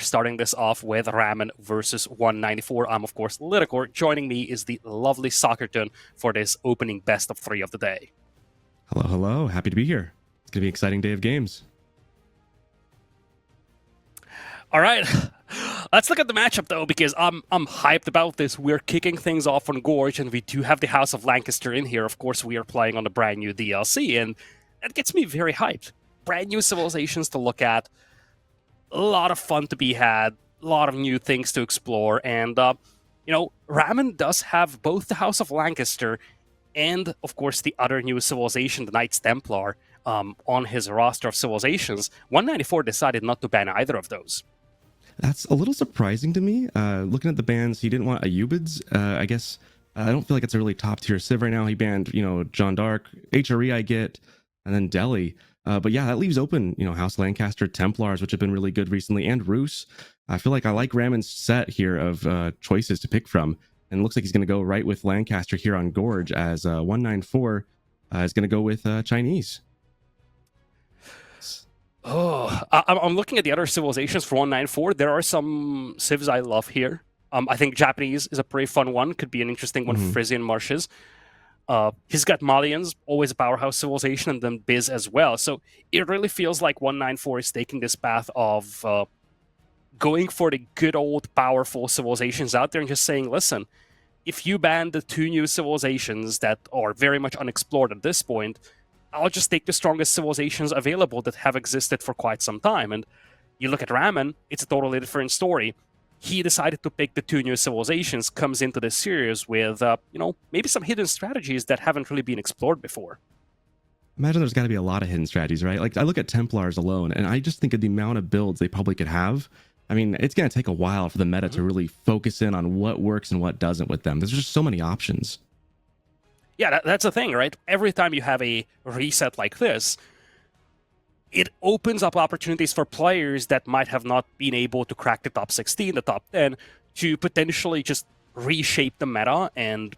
Starting this off with Ramen versus 194. I'm, of course, Liticor. Joining me is the lovely Soccerton for this opening best of 3 of the day. Hello, hello. Happy to be here. It's going to be an exciting day of games. All right. Let's look at the matchup, though, because I'm hyped about this. We're kicking things off on Gorge, and we do have the House of Lancaster in here. Of course, we are playing on the brand new DLC, and that gets me very hyped. Brand new civilizations to look at. A lot of fun to be had, a lot of new things to explore, and, Ramen does have both the House of Lancaster and, of course, the other new civilization, the Knights Templar, on his roster of civilizations. 194 decided not to ban either of those. That's a little surprising to me. Looking at the bans, he didn't want Ayubids. I guess I don't feel like it's a really top tier civ right now. He banned, John Dark, HRE I get, and then Delhi. But yeah, that leaves open, House Lancaster, Templars, which have been really good recently, and Roos. I feel like I like Ramen's set here of choices to pick from. And it looks like he's going to go right with Lancaster here on Gorge, as 194 is going to go with Chinese. Oh, I'm looking at the other civilizations for 194. There are some civs I love here. I think Japanese is a pretty fun one. Could be an interesting one. Frisian Marshes. He's got Malians, always a powerhouse civilization, and then Biz as well. So it really feels like 194 is taking this path of going for the good old powerful civilizations out there and just saying, listen, if you ban the 2 new civilizations that are very much unexplored at this point, I'll just take the strongest civilizations available that have existed for quite some time. And you look at Ramen, it's a totally different story. He decided to pick the 2 new civilizations, comes into this series with, maybe some hidden strategies that haven't really been explored before. Imagine there's got to be a lot of hidden strategies, right? Like, I look at Templars alone, and I just think of the amount of builds they probably could have. I mean, it's going to take a while for the meta to really focus in on what works and what doesn't with them. There's just so many options. Yeah, that's the thing, right? Every time you have a reset like this, it opens up opportunities for players that might have not been able to crack the top 16, the top 10, to potentially just reshape the meta and,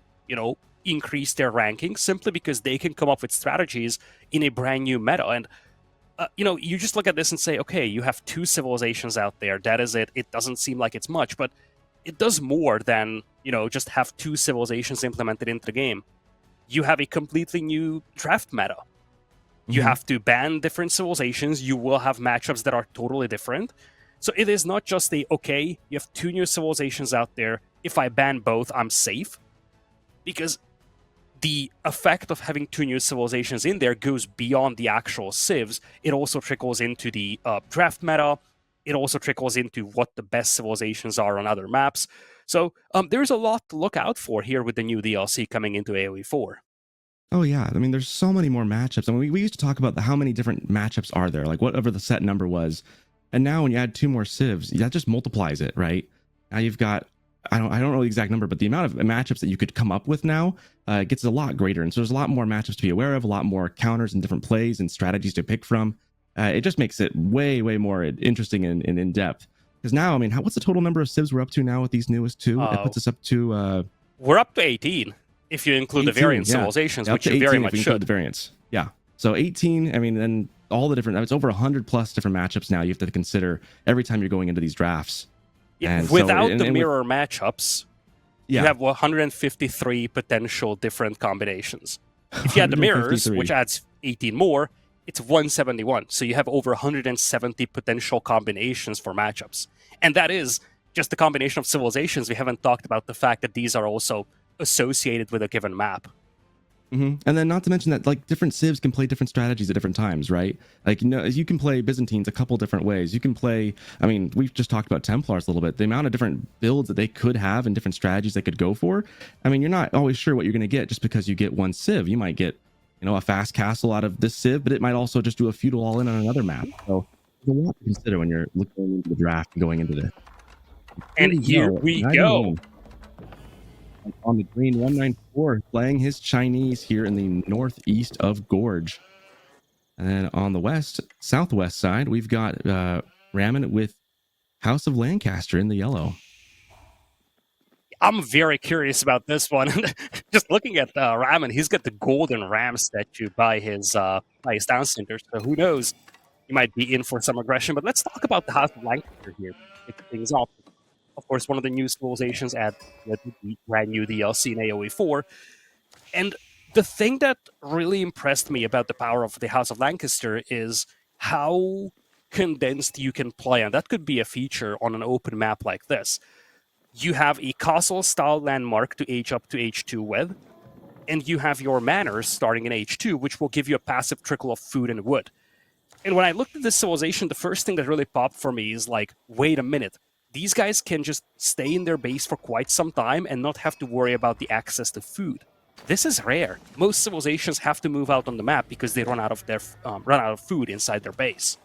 increase their ranking simply because they can come up with strategies in a brand new meta. And, you just look at this and say, okay, you have 2 civilizations out there. That is it. It doesn't seem like it's much, but it does more than, just have 2 civilizations implemented into the game. You have a completely new draft meta. You have to ban different civilizations. You will have matchups that are totally different. So it is not just you have 2 new civilizations out there. If I ban both, I'm safe. Because the effect of having 2 new civilizations in there goes beyond the actual civs. It also trickles into the draft meta. It also trickles into what the best civilizations are on other maps. So there's a lot to look out for here with the new DLC coming into AoE 4. Oh yeah, I mean, there's so many more matchups. I mean, we used to talk about how many different matchups are there, like whatever the set number was, and now when you add 2 more civs, that just multiplies it, right? Now you've got, I don't know the exact number, but the amount of matchups that you could come up with now gets a lot greater, and so there's a lot more matchups to be aware of, a lot more counters and different plays and strategies to pick from. It just makes it way more interesting and in depth. Because now, I mean, what's the total number of civs we're up to now with these newest 2? It puts us up to we're up to 18. If you include 18, the variant civilizations, which you very much should. The variants, yeah. So 18, I mean, then all the different, it's over 100 plus different matchups now you have to consider every time you're going into these drafts. Yeah, and without the mirror matchups, you have 153 potential different combinations. If you add the mirrors, which adds 18 more, it's 171. So you have over 170 potential combinations for matchups. And that is just the combination of civilizations. We haven't talked about the fact that these are also associated with a given map. And then not to mention that like different civs can play different strategies at different times, right? Like, you can play Byzantines a couple different ways. You can play, I mean, we've just talked about Templars a little bit. The amount of different builds that they could have and different strategies they could go for. I mean, you're not always sure what you're going to get just because you get one civ. You might get, a fast castle out of this civ, but it might also just do a feudal all in on another map. So there's a lot to consider when you're looking into the draft and going into this. And here we go. On the green, 194 playing his Chinese here in the northeast of Gorge. And then on the southwest side, we've got Ramen with House of Lancaster in the yellow. I'm very curious about this one. Just looking at Ramen, he's got the golden ram statue by his town center. So who knows? He might be in for some aggression. But let's talk about the House of Lancaster here. pick things up. Of course, one of the new civilizations added the brand new DLC in AoE 4. And the thing that really impressed me about the power of the House of Lancaster is how condensed you can play. And that could be a feature on an open map like this. You have a castle-style landmark to age up to H2 with, and you have your manors starting in H2, which will give you a passive trickle of food and wood. And when I looked at this civilization, the first thing that really popped for me is like, wait a minute. These guys can just stay in their base for quite some time and not have to worry about the access to food. This is rare. Most civilizations have to move out on the map because they run out of food inside their base.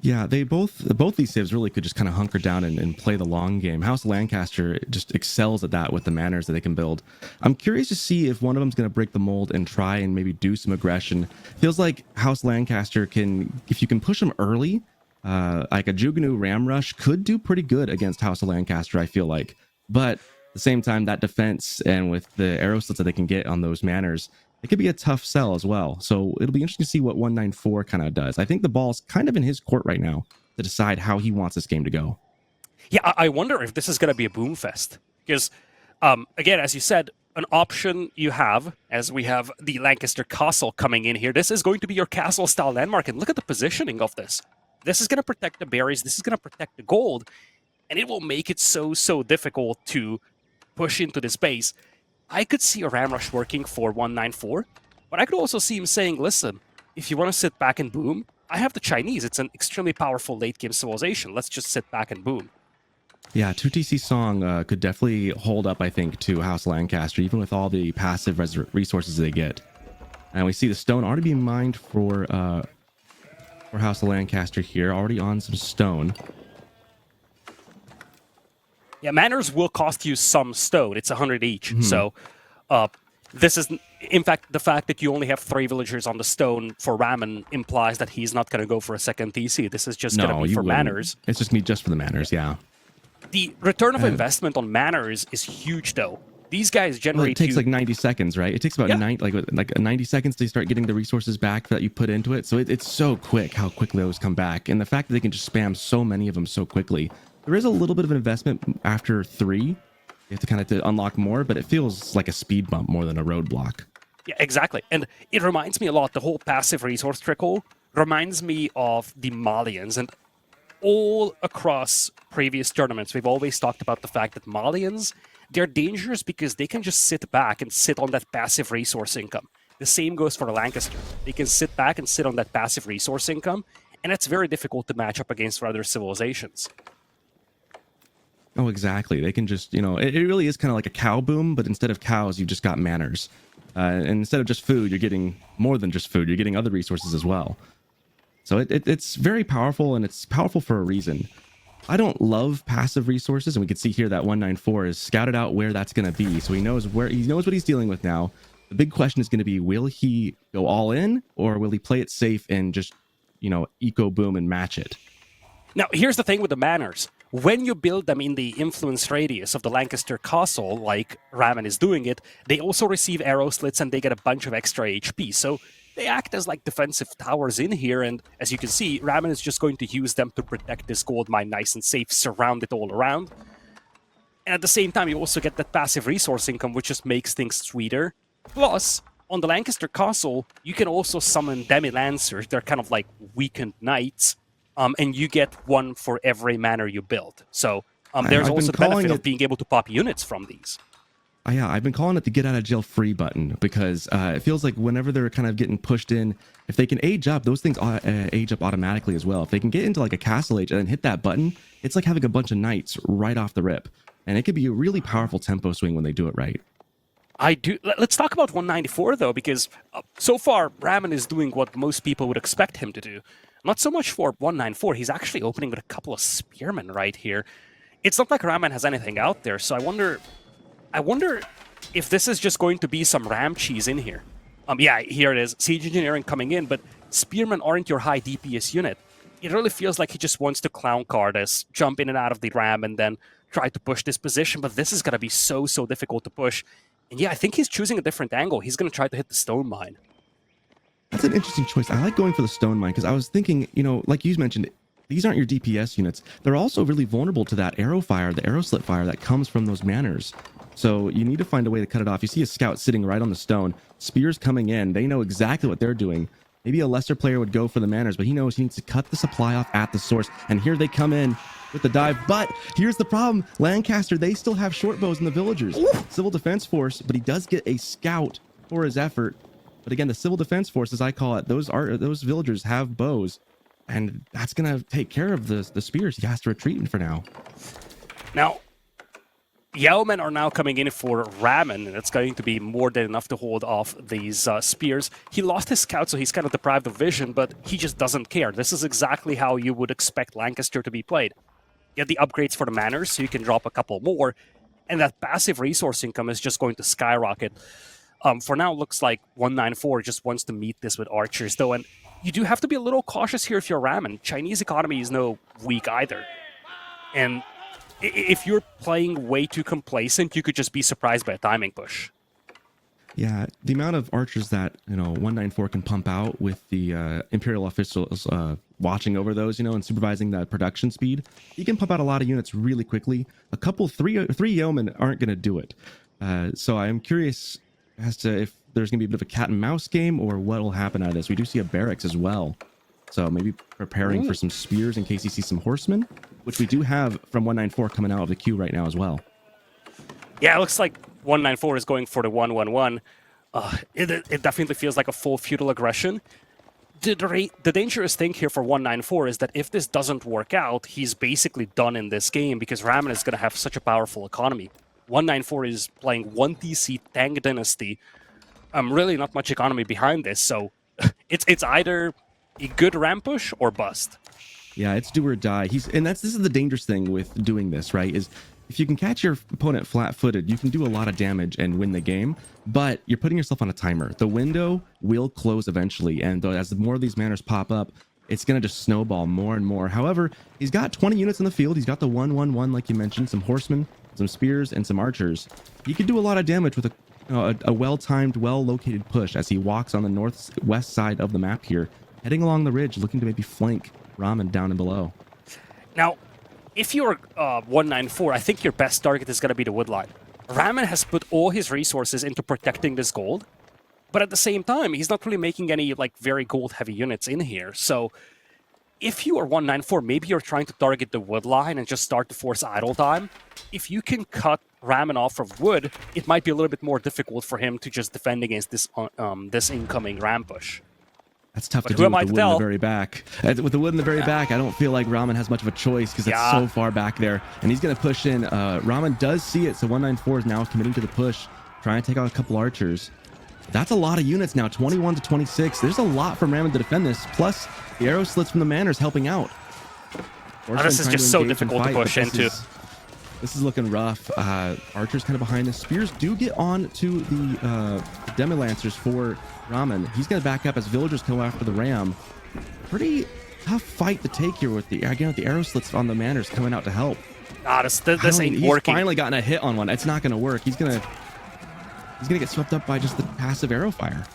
Yeah, they both these civs really could just kind of hunker down and play the long game. House Lancaster just excels at that with the manors that they can build. I'm curious to see if one of them's going to break the mold and try and maybe do some aggression. Feels like House Lancaster can, if you can push them early, like a Juganu Ram Rush could do pretty good against House of Lancaster, I feel like. But at the same time, that defense and with the arrow slits that they can get on those manors, it could be a tough sell as well. So it'll be interesting to see what 194 kind of does. I think the ball's kind of in his court right now to decide how he wants this game to go. Yeah, I wonder if this is going to be a boom fest. Because, again, as you said, an option you have, as we have the Lancaster Castle coming in here, this is going to be your castle-style landmark. And look at the positioning of this. This is going to protect the berries. This is going to protect the gold. And it will make it so difficult to push into this base. I could see a Ram Rush working for 194, but I could also see him saying, listen, if you want to sit back and boom, I have the Chinese. It's an extremely powerful late-game civilization. Let's just sit back and boom. Yeah, 2TC Song could definitely hold up, I think, to House Lancaster, even with all the passive resources they get. And we see the stone already being mined for House of Lancaster here, already on some stone. Yeah, manors will cost you some stone. It's 100 each. So this is, in fact, the fact that you only have 3 villagers on the stone for Ramen implies that he's not going to go for a second TC. This is just going to be for manors. It's just me just for the manors, yeah. The return of investment on manors is huge, though. These guys generate. Well, it takes like 90 seconds, right? It takes about 90 seconds to start getting the resources back that you put into it. So it's so quick how quickly those come back, and the fact that they can just spam so many of them so quickly. There is a little bit of an investment after 3. You have to kind of unlock more, but it feels like a speed bump more than a roadblock. Yeah, exactly. And it reminds me a lot, the whole passive resource trickle reminds me of the Malians. And all across previous tournaments, we've always talked about the fact that Malians, they're dangerous because they can just sit back and sit on that passive resource income. The same goes for the Lancaster. They can sit back and sit on that passive resource income, and it's very difficult to match up against for other civilizations. Oh, exactly. They can just, it really is kind of like a cow boom, but instead of cows, you've just got manors. And instead of just food, you're getting more than just food. You're getting other resources as well. So it's very powerful, and it's powerful for a reason. I don't love passive resources, and we can see here that 194 is scouted out where that's going to be. So he knows what he's dealing with now. The big question is going to be, will he go all in, or will he play it safe and just, eco boom and match it? Now, here's the thing with the manors. When you build them in the influence radius of the Lancaster Castle, like Ramen is doing it, they also receive arrow slits and they get a bunch of extra HP. So they act as like defensive towers in here, and as you can see, Ramen is just going to use them to protect this gold mine nice and safe, surround it all around. And at the same time, you also get that passive resource income, which just makes things sweeter. Plus, on the Lancaster Castle, you can also summon Demi-Lancers. They're kind of like weakened knights. And you get one for every manor you build. So there's also the benefit of being able to pop units from these. Yeah, I've been calling it the get out of jail free button, because it feels like whenever they're kind of getting pushed in, if they can age up, those things age up automatically as well. If they can get into like a castle age and then hit that button, it's like having a bunch of knights right off the rip. And it could be a really powerful tempo swing when they do it right. Let's talk about 194 though, because so far Ramen is doing what most people would expect him to do. Not so much for 194. He's actually opening with a couple of spearmen right here. It's not like Ramen has anything out there, so I wonder if this is just going to be some ram cheese in here. Yeah, here it is. Siege Engineering coming in, but spearmen aren't your high DPS unit. It really feels like he just wants to clown card us, jump in and out of the ram, and then try to push this position, but this is going to be so difficult to push. And yeah, I think he's choosing a different angle. He's going to try to hit the stone mine. That's an interesting choice. I like going for the stone mine because I was thinking, like you mentioned, these aren't your DPS units. They're also really vulnerable to that arrow fire, the arrow slit fire that comes from those manors. So you need to find a way to cut it off. You see a scout sitting right on the stone, spears coming in. They know exactly what they're doing. Maybe a lesser player would go for the manors, but he knows he needs to cut the supply off at the source. And here they come in with the dive. But here's the problem. Lancaster, they still have short bows in the villagers. Ooh. Civil Defense Force, but he does get a scout for his effort. But again, the Civil Defense Force, as I call it, those villagers have bows. And that's going to take care of the spears. He has to retreat for now. Now, Yeomen are now coming in for Ramen, and it's going to be more than enough to hold off these spears. He lost his scout, so he's kind of deprived of vision, but he just doesn't care. This is exactly how you would expect Lancaster to be played. Get the upgrades for the manors, so you can drop a couple more, and that passive resource income is just going to skyrocket. For now, it looks like 194 just wants to meet this with archers, though, and you do have to be a little cautious here if you're Ramen. Chinese economy is no weak either. And if you're playing way too complacent, you could just be surprised by a timing push. Yeah, the amount of archers that 194 can pump out with the Imperial officials watching over those, and supervising the production speed, he can pump out a lot of units really quickly. Three yeomen aren't going to do it. So I'm curious as to if there's going to be a bit of a cat and mouse game or what will happen out of this. We do see a barracks as well. So maybe preparing for some spears in case you see some horsemen, which we do have from 194 coming out of the queue right now as well. Yeah, it looks like 194 is going for the 111. It definitely feels like a full feudal aggression. The dangerous thing here for 194 is that if this doesn't work out, he's basically done in this game because Ramen is going to have such a powerful economy. 194 is playing 1TC Tang Dynasty. Really not much economy behind this, so it's either a good ramp push or bust. Yeah, it's do or die. This is the dangerous thing with doing this, right? Is if you can catch your opponent flat-footed, you can do a lot of damage and win the game, but you're putting yourself on a timer. The window will close eventually, and as more of these manors pop up, it's going to just snowball more and more. However, he's got 20 units in the field. He's got the 111, like you mentioned, some horsemen, some spears, and some archers. He could do a lot of damage with a well-timed, well-located push as he walks on the northwest side of the map here, heading along the ridge, looking to maybe flank Ramen down and below. Now, if you're 194, I think your best target is going to be the woodline. Ramen has put all his resources into protecting this gold, but at the same time, he's not really making any very gold-heavy units in here. So if you are 194, maybe you're trying to target the wood line and just start to force idle time. If you can cut Ramen off of wood, it might be a little bit more difficult for him to just defend against this incoming ram push. That's tough to do with the wood in the very back. With the wood in the very back, I don't feel like Ramen has much of a choice because it's so far back there. And he's going to push in. Ramen does see it, so 194 is now committing to the push, trying to take out a couple archers. That's a lot of units now, 21 to 26. There's a lot from Ramen to defend this, plus the arrow slits from the manors helping out. This is just so difficult to push into. This is looking rough. Archer's kind of behind the spears. Do get on to the Demi-Lancers for Ramen. He's going to back up as villagers go after the ram. Pretty tough fight to take here with the arrow slits on the manors coming out to help. This ain't working. He's finally gotten a hit on one. It's not going to work. He's gonna get swept up by just the passive arrow fire.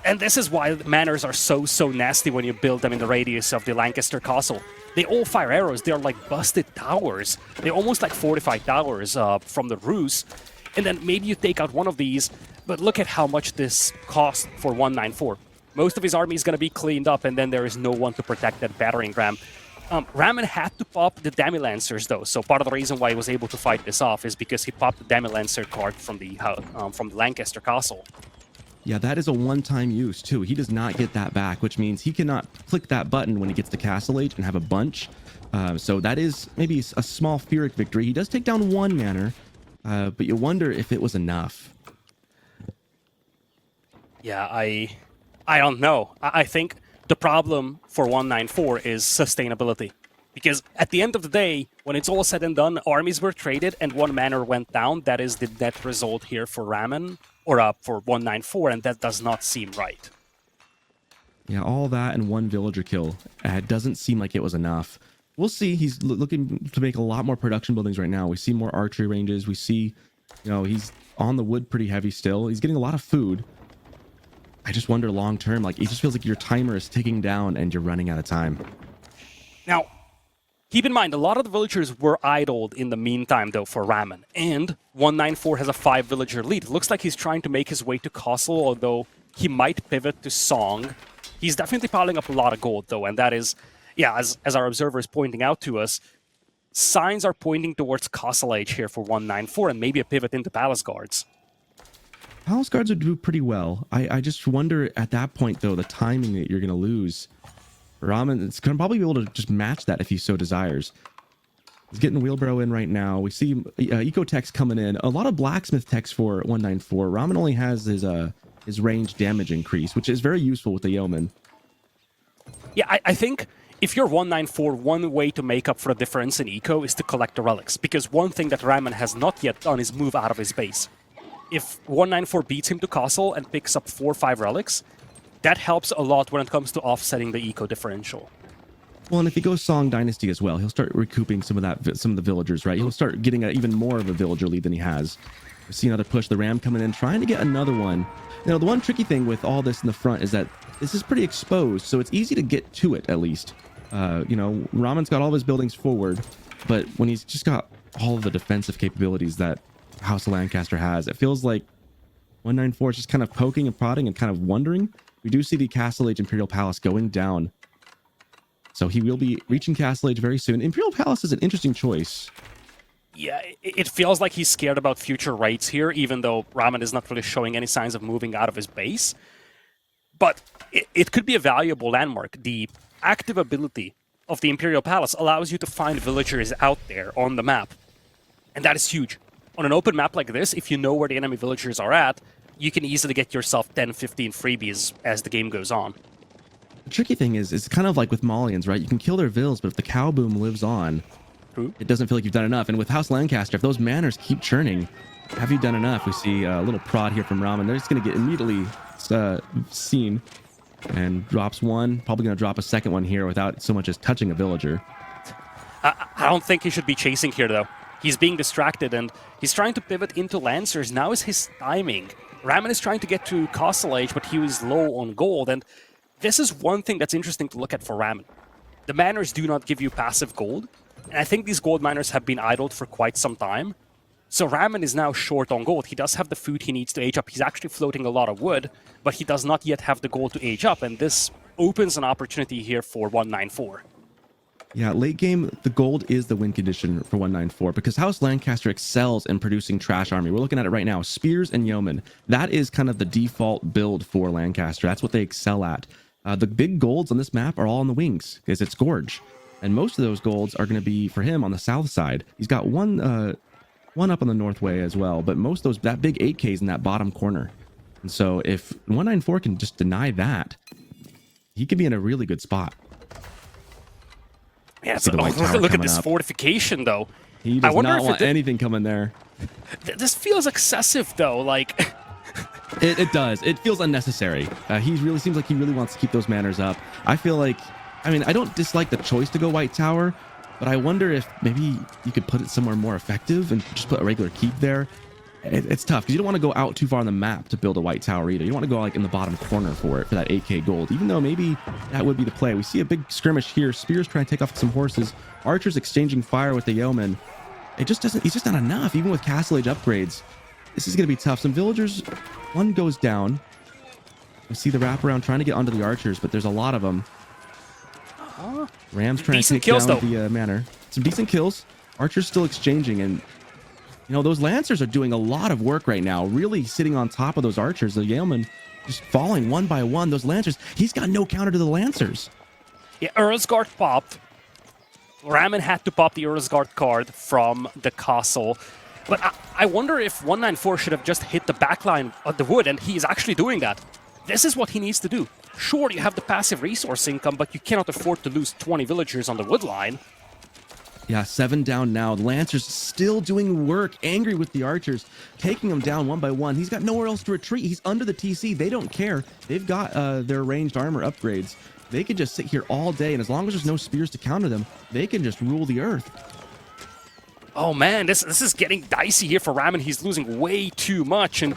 And this is why manors are so nasty when you build them in the radius of the Lancaster castle. They all fire arrows. They're like busted towers. They're almost like fortified towers from the roofs. And then maybe you take out one of these, but look at how much this costs for 194. Most of his army is going to be cleaned up, and then there is no one to protect that battering ram. Ramen had to pop the Demi-Lancers, though, so part of the reason why he was able to fight this off is because he popped the Demi-Lancer card from the Lancaster castle. Yeah, that is a one-time use, too. He does not get that back, which means he cannot click that button when he gets to Castle Age and have a bunch. So that is maybe a small Pyrrhic victory. He does take down one manor, but you wonder if it was enough. Yeah, I don't know. I think the problem for 194 is sustainability. Because at the end of the day, when it's all said and done, armies were traded and one manor went down. That is the net result here for Ramen, or for 194, and that does not seem right. Yeah, all that and one villager kill. It doesn't seem like it was enough. We'll see. He's looking to make a lot more production buildings right now. We see more archery ranges. We see, he's on the wood pretty heavy still. He's getting a lot of food. I just wonder long term, it just feels like your timer is ticking down and you're running out of time. Now, keep in mind, a lot of the villagers were idled in the meantime, though, for Ramen. And 194 has a 5-villager lead. It looks like he's trying to make his way to Castle, although he might pivot to Song. He's definitely piling up a lot of gold, though, and that is, yeah, as our observer is pointing out to us, signs are pointing towards Castle Age here for 194, and maybe a pivot into Palace Guards. Palace Guards would do pretty well. I just wonder at that point, though, the timing that you're going to lose. Ramen is going to probably be able to just match that if he so desires. He's getting Wheelbarrow in right now. We see Eco Techs coming in. A lot of Blacksmith Techs for 194. Ramen only has his range damage increase, which is very useful with the Yeoman. Yeah, I think if you're 194, one way to make up for the difference in eco is to collect the relics, because one thing that Ramen has not yet done is move out of his base. If 194 beats him to Castle and picks up 4 or 5 relics, that helps a lot when it comes to offsetting the eco differential. Well, and if he goes Song Dynasty as well, he'll start recouping some of the villagers, right? He'll start getting even more of a villager lead than he has. We see another push, the Ram coming in, trying to get another one. You know, the one tricky thing with all this in the front is that this is pretty exposed, so it's easy to get to it, at least. You know, Ramen's got all of his buildings forward, but when he's just got all of the defensive capabilities that House of Lancaster has, it feels like 194 is just kind of poking and prodding and kind of wondering. We do see the Castle Age Imperial Palace going down. So he will be reaching Castle Age very soon. Imperial Palace is an interesting choice. Yeah, it feels like he's scared about future raids here, even though Ramen is not really showing any signs of moving out of his base. But it could be a valuable landmark. The active ability of the Imperial Palace allows you to find villagers out there on the map. And that is huge. On an open map like this, if you know where the enemy villagers are at, you can easily get yourself 10, 15 freebies as the game goes on. The tricky thing is, it's kind of like with Malians, right? You can kill their vills, but if the cow boom lives on, it doesn't feel like you've done enough. And with House Lancaster, if those manors keep churning, have you done enough? We see a little prod here from Ramen. They're just going to get immediately seen and drops one. Probably going to drop a second one here without so much as touching a villager. I don't think he should be chasing here, though. He's being distracted, and he's trying to pivot into Lancers. Now is his timing. Ramen is trying to get to Castle Age, but he was low on gold, and this is one thing that's interesting to look at for Ramen. The manors do not give you passive gold, and I think these gold miners have been idled for quite some time. So Ramen is now short on gold. He does have the food he needs to age up. He's actually floating a lot of wood, but he does not yet have the gold to age up, and this opens an opportunity here for 194. Yeah, late game, the gold is the win condition for 194 because House Lancaster excels in producing trash army. We're looking at it right now. Spears and Yeoman. That is kind of the default build for Lancaster. That's what they excel at. The big golds on this map are all on the wings because it's Gorge. And most of those golds are going to be for him on the south side. He's got one up on the north way as well, but most of that big 8K is in that bottom corner. And so if 194 can just deny that, he could be in a really good spot. Yeah, so look at this fortification, though. He does not want anything coming there. This feels excessive, though. Like, it does. It feels unnecessary. He really seems like he really wants to keep those manners up. I feel like, I mean, I don't dislike the choice to go White Tower, but I wonder if maybe you could put it somewhere more effective and just put a regular keep there. It's tough because you don't want to go out too far on the map to build a White Tower either. You don't want to go like in the bottom corner for that 8K gold, even though maybe that would be the play. We see a big skirmish here. Spears trying to take off some horses. Archers exchanging fire with the Yeoman. It just doesn't, he's just not enough, even with Castle Age upgrades. This is going to be tough. Some villagers, one goes down. We see the wraparound trying to get onto the archers, but there's a lot of them. Rams trying to take down the manor. Some decent kills. Archers still exchanging, and you know, those Lancers are doing a lot of work right now, really sitting on top of those archers. The Yeoman just falling one by one. Those Lancers, he's got no counter to the Lancers. Yeah, Earlsguard popped. Ramen had to pop the Earlsguard card from the castle. But I wonder if 194 should have just hit the backline of the wood, and he is actually doing that. This is what he needs to do. Sure, you have the passive resource income, but you cannot afford to lose 20 villagers on the wood line. Yeah, 7 down now. The Lancers still doing work, angry with the archers, taking them down one by one. He's got nowhere else to retreat. He's under the TC. They don't care. They've got their ranged armor upgrades. They can just sit here all day, and as long as there's no spears to counter them, they can just rule the earth. Oh man, this is getting dicey here for Ramen. He's losing way too much, and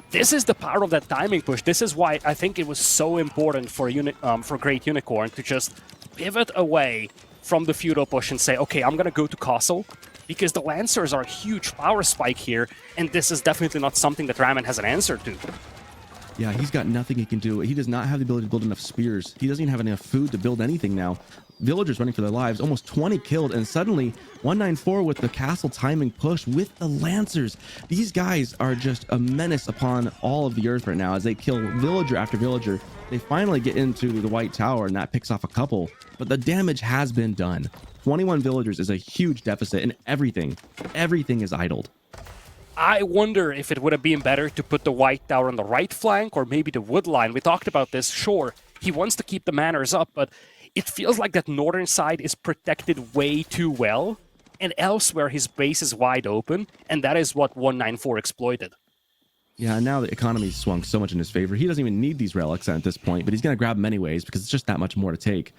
this is the power of that timing push. This is why I think it was so important for Great Unicorn to just pivot away from the feudal push and say, okay, I'm going to go to castle, because the Lancers are a huge power spike here, and this is definitely not something that Ramen has an answer to. Yeah, he's got nothing he can do. He does not have the ability to build enough spears. He doesn't even have enough food to build anything now. Villagers running for their lives, almost 20 killed, and suddenly 194 with the castle timing push with the Lancers. These guys are just a menace upon all of the earth right now as they kill villager after villager. They finally get into the White Tower, and that picks off a couple, but the damage has been done. 21 villagers is a huge deficit, and everything is idled. I wonder if it would have been better to put the White Tower on the right flank or maybe the wood line. We talked about this, sure. He wants to keep the manors up, but it feels like that northern side is protected way too well, and elsewhere his base is wide open, and that is what 194 exploited. Yeah, now the economy's swung so much in his favor. He doesn't even need these relics at this point, but he's going to grab them anyways because it's just that much more to take.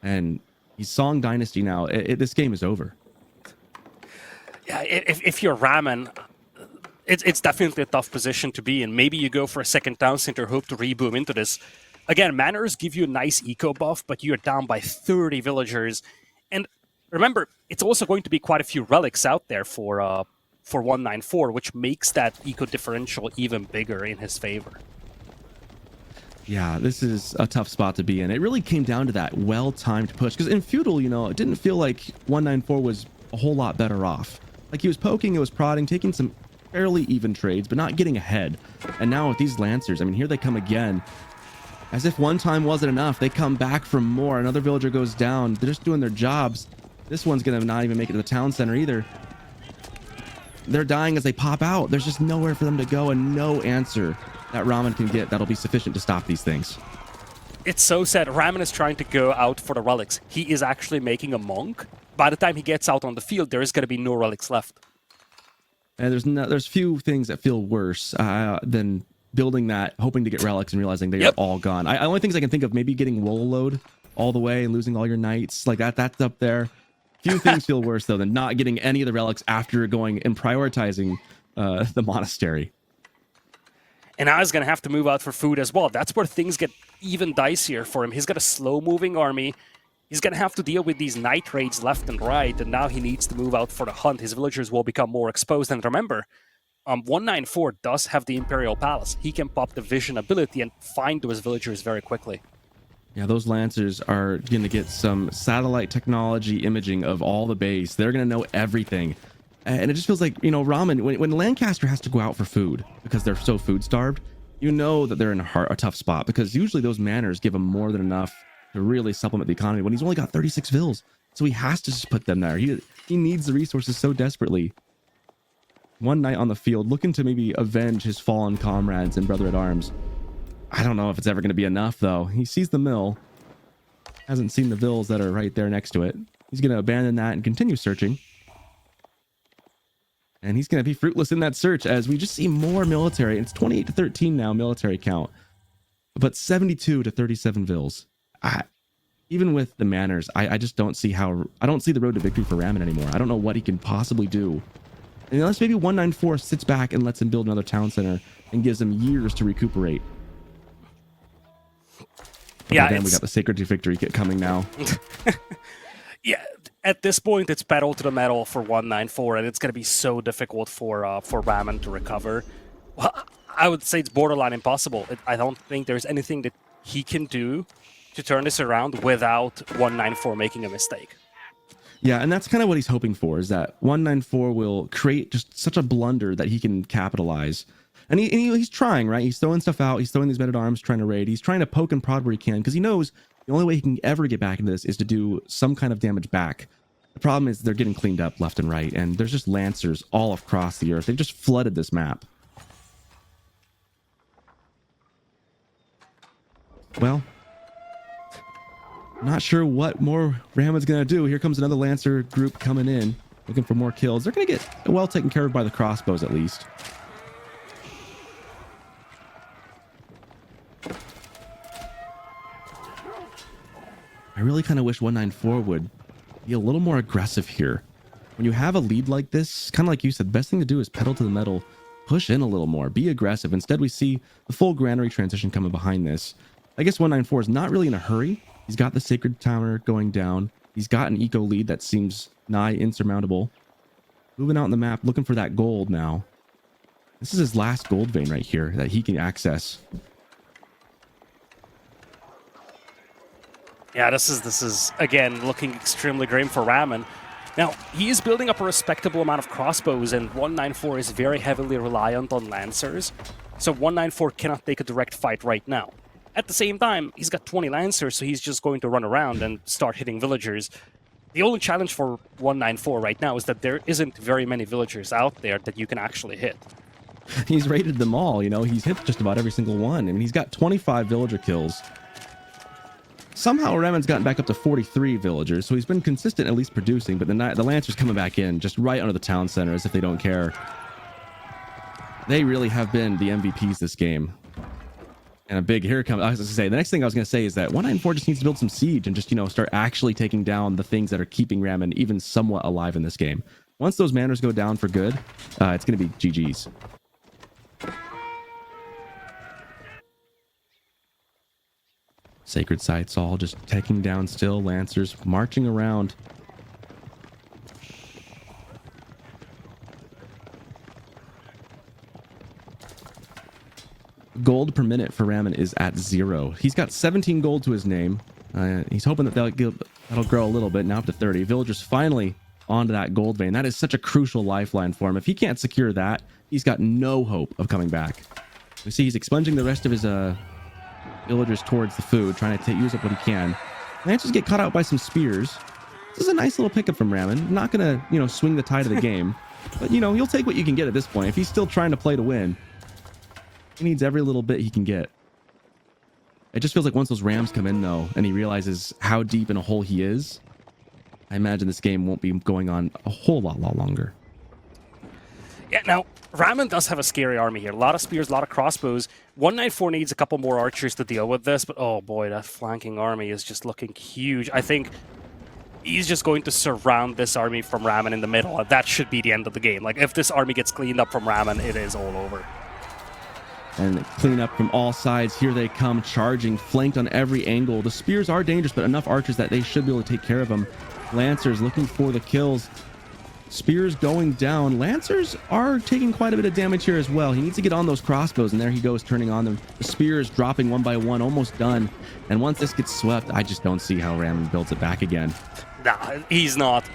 And he's Song Dynasty now. This game is over. Yeah, if you're Ramen, it's definitely a tough position to be in. Maybe you go for a second town center, hope to reboom into this. Again, manors give you a nice eco buff, but you're down by 30 villagers. And remember, it's also going to be quite a few relics out there for 194, which makes that eco differential even bigger in his favor. Yeah, this is a tough spot to be in. It really came down to that well-timed push. Because in Feudal, it didn't feel like 194 was a whole lot better off. Like, he was poking, it was prodding, taking some fairly even trades, but not getting ahead. And now with these Lancers, I mean, here they come again. As if one time wasn't enough, they come back for more. Another villager goes down. They're just doing their jobs. This one's going to not even make it to the town center either. They're dying as they pop out. There's just nowhere for them to go and no answer that Ramen can get that'll be sufficient to stop these things. It's so sad. Ramen is trying to go out for the relics. He is actually making a monk. By the time he gets out on the field, there is going to be no relics left. And there's few things that feel worse than building that, hoping to get relics and realizing they are all gone. Only things I can think of, maybe getting roll load all the way and losing all your knights like that. That's up there. Few things feel worse though than not getting any of the relics after going and prioritizing the monastery. And now he's going to have to move out for food as well. That's where things get even dicier for him. He's got a slow-moving army. He's going to have to deal with these night raids left and right, and now he needs to move out for the hunt. His villagers will become more exposed. And remember, 194 does have the Imperial Palace. He can pop the vision ability and find those villagers very quickly. Yeah, those Lancers are going to get some satellite technology imaging of all the base. They're going to know everything. And it just feels like, Ramen, when Lancaster has to go out for food because they're so food starved, that they're in a tough spot because usually those manors give him more than enough to really supplement the economy when he's only got 36 vills. So he has to just put them there. He needs the resources so desperately. One knight on the field looking to maybe avenge his fallen comrades and brother-at-arms. I don't know if it's ever going to be enough, though. He sees the mill, hasn't seen the vills that are right there next to it. He's going to abandon that and continue searching. And he's going to be fruitless in that search as we just see more military. It's 28 to 13 now, military count. But 72 to 37 vills. Even with the manors, I just don't see I don't see the road to victory for Ramen anymore. I don't know what he can possibly do. Unless maybe 194 sits back and lets him build another town center and gives him years to recuperate. Yeah, then we got the Sacred to Victory coming now. Yeah, at this point, it's pedal to the metal for 194, and it's going to be so difficult for Ramen to recover. Well, I would say it's borderline impossible. I don't think there's anything that he can do to turn this around without 194 making a mistake. Yeah, and that's kind of what he's hoping for, is that 194 will create just such a blunder that he can capitalize. And he's trying, right? He's throwing stuff out. He's throwing these men-at-arms, trying to raid. He's trying to poke and prod where he can because he knows the only way he can ever get back into this is to do some kind of damage back. The problem is they're getting cleaned up left and right, and there's just Lancers all across the earth. They've just flooded this map. Well, not sure what more Ramen's going to do. Here comes another Lancer group coming in, looking for more kills. They're going to get well taken care of by the crossbows, at least. I really kind of wish 194 would be a little more aggressive here. When you have a lead like this, kind of like you said, the best thing to do is pedal to the metal, push in a little more, be aggressive. Instead, we see the full granary transition coming behind this. I guess 194 is not really in a hurry. He's got the Sacred Tower going down. He's got an eco lead that seems nigh insurmountable. Moving out on the map, looking for that gold now. This is his last gold vein right here that he can access. Yeah, this is again looking extremely grim for Ramen. Now, he is building up a respectable amount of crossbows, and 194 is very heavily reliant on Lancers, so 194 cannot take a direct fight right now. At the same time, he's got 20 Lancers, so he's just going to run around and start hitting villagers. The only challenge for 194 right now is that there isn't very many villagers out there that you can actually hit. He's raided them all, you know, he's hit just about every single one. I mean, he's got 25 villager kills. Somehow Ramen's gotten back up to 43 villagers, so he's been consistent at least producing, but the Lancers coming back in just right under the town center as if they don't care. They really have been the MVPs this game. And a big, here it comes. I was going to say, the next thing I was going to say is that 194 just needs to build some siege and just, you know, start actually taking down the things that are keeping Ramen even somewhat alive in this game. Once those manners go down for good, it's going to be GG's. Sacred sites all just taking down still. Lancers marching around. Gold per minute for Ramen is at 0. He's got 17 gold to his name. He's hoping that that'll grow a little bit, now up to 30. Villagers finally onto that gold vein. That is such a crucial lifeline for him. If he can't secure that, he's got no hope of coming back. We see he's expunging the rest of his villagers towards the food, trying to use up what he can. Lancers get caught out by some spears. This is a nice little pickup from Ramen. Not gonna, you know, swing the tide of the game, but you know, he'll take what you can get at this point. If he's still trying to play to win, he needs every little bit he can get. It just feels like once those rams come in though, and he realizes how deep in a hole he is, I imagine this game won't be going on a whole lot longer. Yeah, now, Ramen does have a scary army here. A lot of spears, a lot of crossbows. 194 needs a couple more archers to deal with this, but oh boy, that flanking army is just looking huge. I think he's just going to surround this army from Ramen in the middle, and that should be the end of the game. Like, if this army gets cleaned up from Ramen, it is all over. And clean up from all sides. Here they come, charging, flanked on every angle. The spears are dangerous, but enough archers that they should be able to take care of them. Lancers looking for the kills. Spears going down. Lancers are taking quite a bit of damage here as well. He needs to get on those crossbows, and there he goes, turning on them. The spears dropping one by one, almost done. And once this gets swept, I just don't see how Ramen builds it back again. Nah, he's not.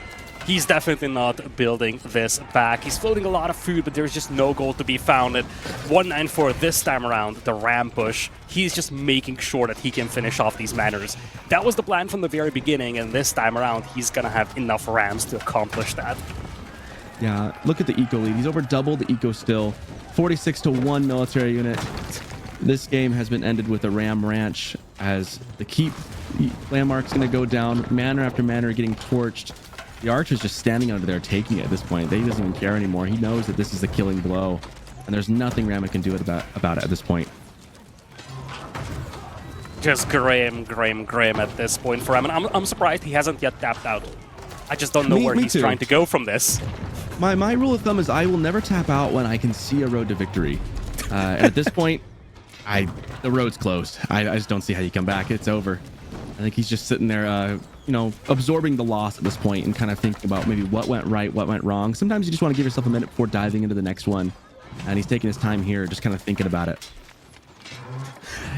He's definitely not building this back. He's floating a lot of food, but there's just no gold to be found. At 194 this time around, the ram push, he's just making sure that he can finish off these manners. That was the plan from the very beginning, and this time around, he's going to have enough rams to accomplish that. Yeah, look at the eco lead. He's over double the eco still. 46 to 1 military unit. This game has been ended with a ram ranch as the keep landmark's going to go down. Manor after manor getting torched. The archer's just standing under there taking it at this point. He doesn't even care anymore. He knows that this is the killing blow, and there's nothing Ramen can do about it at this point. Just grim at this point for Ramen. I'm surprised he hasn't yet tapped out. I just don't know where he's trying to go from this. My rule of thumb is I will never tap out when I can see a road to victory. At this point, the road's closed. I just don't see how you come back. It's over. I think he's just sitting there, you know, absorbing the loss at this point and kind of thinking about maybe what went right, what went wrong. Sometimes you just want to give yourself a minute before diving into the next one. And he's taking his time here, just kind of thinking about it.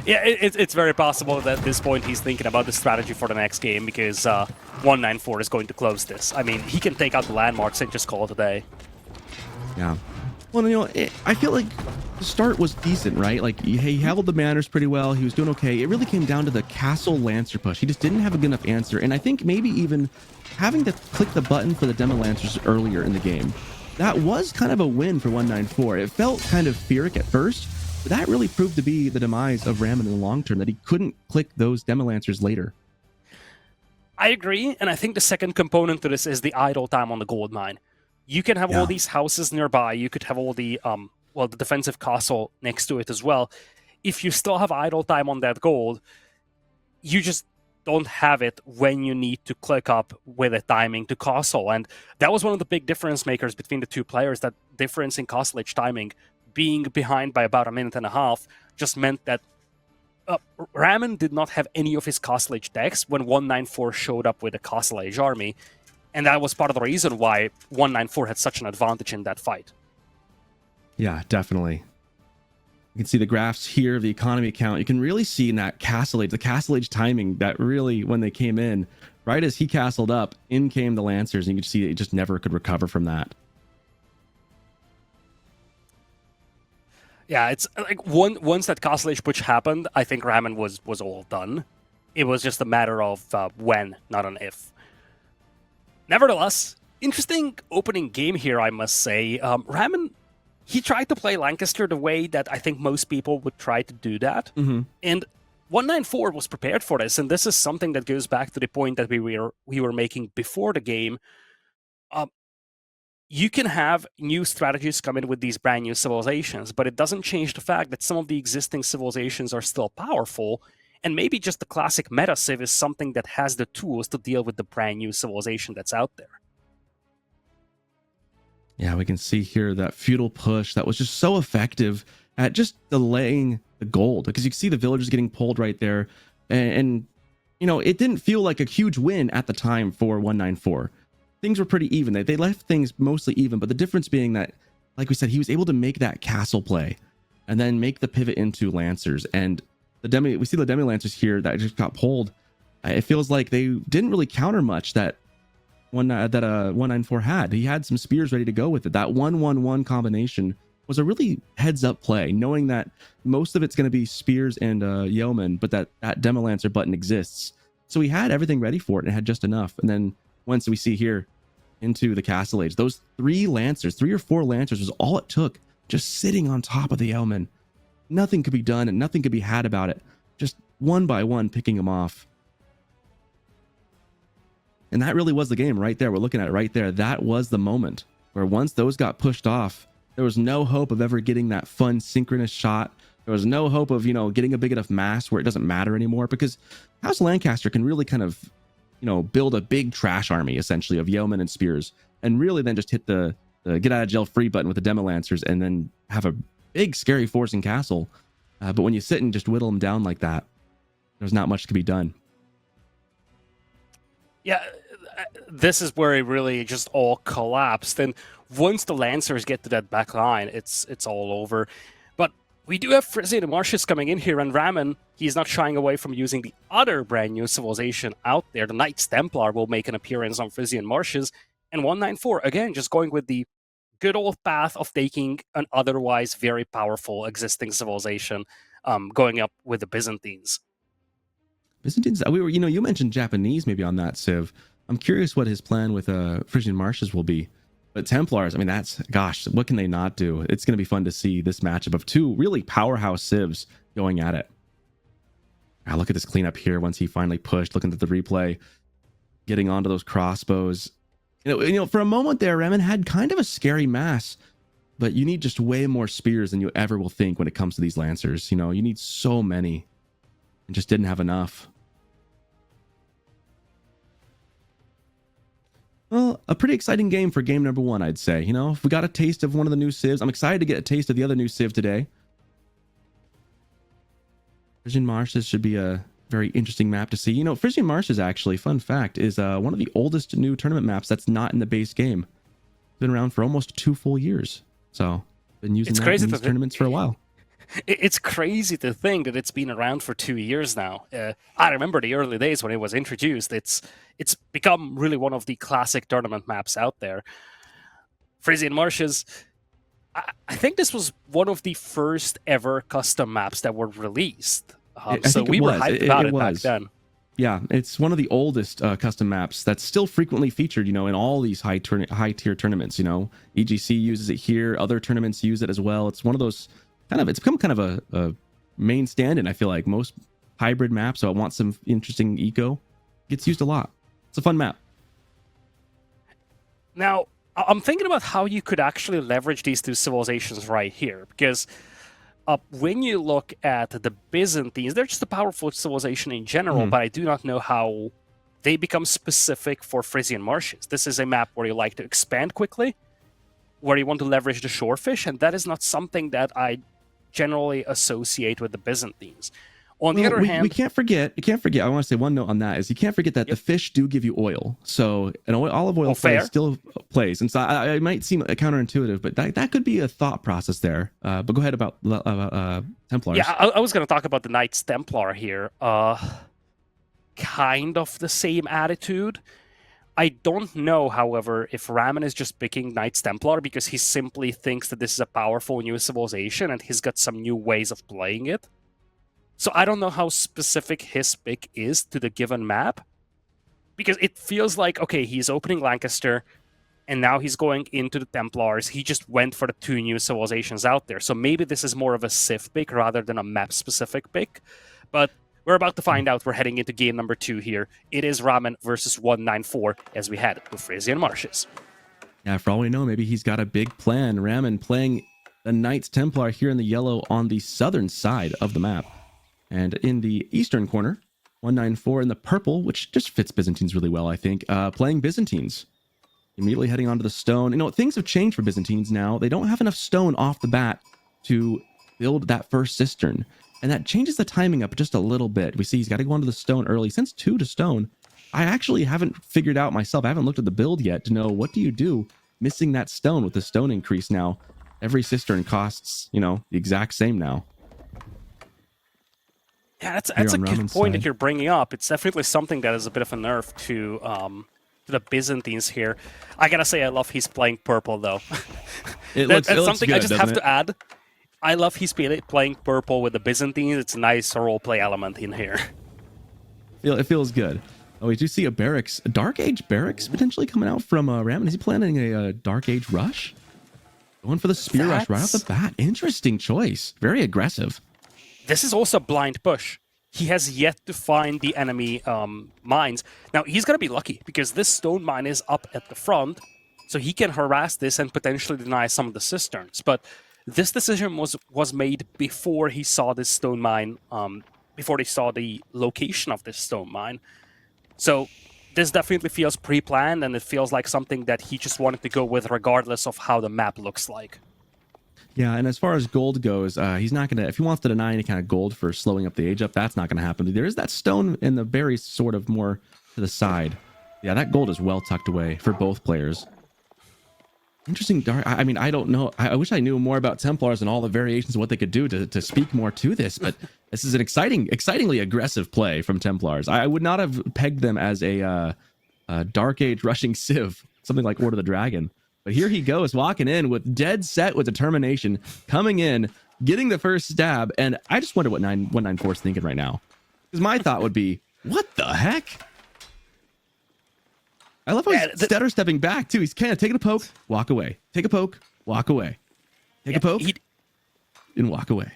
Yeah, it's very possible that at this point he's thinking about the strategy for the next game because 194 is going to close this. I mean, he can take out the landmarks and just call it a day. Yeah. Well, you know, I feel like the start was decent, right? Like, he held the manners pretty well. He was doing okay. It really came down to the castle lancer push. He just didn't have a good enough answer. And I think maybe even having to click the button for the demo lancers earlier in the game, that was kind of a win for 194. It felt kind of Pyrrhic at first, but that really proved to be the demise of Ramen in the long term, that he couldn't click those demo lancers later. I agree, and I think the second component to this is the idle time on the gold mine. You can have all these houses nearby. You could have all the the defensive castle next to it as well. If you still have idle time on that gold, you just don't have it when you need to click up with a timing to castle. And that was one of the big difference makers between the two players. That difference in castlage timing, being behind by about a minute and a half, just meant that Ramen did not have any of his Castle Age decks when 194 showed up with a Castle Age army, and that was part of the reason why 194 had such an advantage in that fight. Yeah, definitely. You can see the graphs here of the economy count. You can really see in that Castle Age, the Castle Age timing, that really, when they came in, right as he castled up, in came the Lancers, and you could see it just never could recover from that. Yeah, it's like once that Castle Age push happened, I think Ramen was all done. It was just a matter of when, not an if. Nevertheless, interesting opening game here, I must say. Ramen, he tried to play Lancaster the way that I think most people would try to do that. And 194 was prepared for this, and this is something that goes back to the point that we were making before the game. You can have new strategies come in with these brand new civilizations, but it doesn't change the fact that some of the existing civilizations are still powerful, and maybe just the classic meta civ is something that has the tools to deal with the brand new civilization that's out there. Yeah, we can see here that feudal push that was just so effective at just delaying the gold, because you can see the villagers getting pulled right there, and you know, it didn't feel like a huge win at the time for 194. Things were pretty even. They left things mostly even, but the difference being that, like we said, he was able to make that castle play and then make the pivot into Lancers. And we see the Demi Lancers here that just got pulled. It feels like they didn't really counter much that 194 had. He had some spears ready to go with it. That 1-1-1 combination was a really heads up play, knowing that most of it's going to be spears and yeoman, but that Demi Lancer button exists. So he had everything ready for it and had just enough. And then once we see here into the Castle Age, those 3 or 4 Lancers was all it took, just sitting on top of the yeoman. Nothing could be done and nothing could be had about it. Just one by one picking them off. And that really was the game right there. We're looking at it right there. That was the moment where once those got pushed off, there was no hope of ever getting that fun synchronous shot. There was no hope of, getting a big enough mass where it doesn't matter anymore, because House Lancaster can really kind of, build a big trash army essentially of yeomen and spears, and really then just hit the get out of jail free button with the Demi Lancers and then have a big scary force and castle. But when you sit and just whittle them down like that, there's not much to be done. Yeah, this is where it really just all collapsed. And once the Lancers get to that back line, it's all over. But we do have Frisian Marshes coming in here, and Ramen, he's not shying away from using the other brand new civilization out there. The Knights Templar will make an appearance on Frisian Marshes, and 194, again, just going with the good old path of taking an otherwise very powerful existing civilization, going up with the Byzantines. Byzantines, you mentioned Japanese maybe on that civ. I'm curious what his plan with Frisian Marshes will be. But Templars, gosh, what can they not do? It's going to be fun to see this matchup of 2 really powerhouse civs going at it. Now look at this cleanup here once he finally pushed, looking at the replay, getting onto those crossbows. For a moment there, Ramen had kind of a scary mass, but you need just way more spears than you ever will think when it comes to these Lancers. You need so many, and just didn't have enough. Well, a pretty exciting game for game number 1, I'd say. If we got a taste of one of the new civs, I'm excited to get a taste of the other new civ today. Frisian Marshes should be a very interesting map to see. Frisian Marshes, actually, fun fact, is one of the oldest new tournament maps that's not in the base game. It's been around for almost 2 full years. So, been using that in these tournaments for a while. It's crazy to think that it's been around for 2 years now. I remember the early days when it was introduced. It's become really one of the classic tournament maps out there. Frisian Marshes, I think this was one of the first ever custom maps that were released. So we were hyped about it back then. Yeah, it's one of the oldest custom maps that's still frequently featured, in all these high tier tournaments. EGC uses it here. Other tournaments use it as well. It's one of those it's become kind of a main stand-in. I feel like most hybrid maps, so I want some interesting eco, gets used a lot. It's a fun map. Now, I'm thinking about how you could actually leverage these 2 civilizations right here, because when you look at the Byzantines, they're just a powerful civilization in general, but I do not know how they become specific for Frisian Marshes. This is a map where you like to expand quickly, where you want to leverage the shorefish, and that is not something that I generally associate with the Byzantines. On the other we hand, can't forget. You can't forget. I want to say one note on that is you can't forget that the fish do give you oil. So an olive oil play fair. still plays, and so I might seem counterintuitive, but that could be a thought process there. But go ahead about Templars. Yeah, I was going to talk about the Knights Templar here. Kind of the same attitude. I don't know, however, if Ramen is just picking Knights Templar because he simply thinks that this is a powerful new civilization and he's got some new ways of playing it. So I don't know how specific his pick is to the given map, because it feels like, okay, he's opening Lancaster, and now he's going into the Templars. He just went for the two new civilizations out there. So maybe this is more of a Civ pick rather than a map-specific pick. But we're about to find out. We're heading into game number 2 here. It is Ramen versus 194 as we head to Frisian Marshes. Yeah, for all we know, maybe he's got a big plan. Ramen playing the Knights Templar here in the yellow on the southern side of the map. And in the eastern corner, 194 in the purple, which just fits Byzantines really well, I think, playing Byzantines. Immediately heading onto the stone. You know, things have changed for Byzantines now. They don't have enough stone off the bat to build that first cistern. And that changes the timing up just a little bit. We see he's got to go onto the stone early. Since 2 to stone, I actually haven't figured out myself. I haven't looked at the build yet to know what do you do missing that stone with the stone increase now. Every cistern costs, you know, the exact same now. Yeah, that's a good point that you're bringing up. It's definitely something that is a bit of a nerf to the Byzantines here. I gotta say, I love he's playing purple though. That's something good, I just have to add. I love he's playing purple with the Byzantines. It's a nice roleplay element in here. It feels good. Oh, we do see a barracks, a Dark Age barracks potentially coming out from Ramen. Is he planning a Dark Age rush? Going for the spear rush right off the bat. Interesting choice. Very aggressive. This is also blind push. He has yet to find the enemy mines. Now, he's going to be lucky because this stone mine is up at the front, so he can harass this and potentially deny some of the cisterns. But this decision was made before he saw this stone mine, before they saw the location of this stone mine. So this definitely feels pre-planned, and it feels like something that he just wanted to go with regardless of how the map looks like. Yeah, and as far as gold goes, he's not going to, if he wants to deny any kind of gold for slowing up the age up, that's not going to happen. There is that stone in the berries sort of more to the side. Yeah, that gold is well tucked away for both players. Interesting dark. I mean, I don't know. I wish I knew more about Templars and all the variations of what they could do to speak more to this, but this is an excitingly aggressive play from Templars. I would not have pegged them as a Dark Age rushing Civ, something like Order of the Dragon. But here he goes, walking in with dead set with determination, coming in, getting the first stab, and I just wonder what 194 is thinking right now. Because my thought would be, what the heck? I love how he's stutter stepping back, too. He's kind of taking a poke, walk away. Take a poke, walk away. Take a poke, and walk away.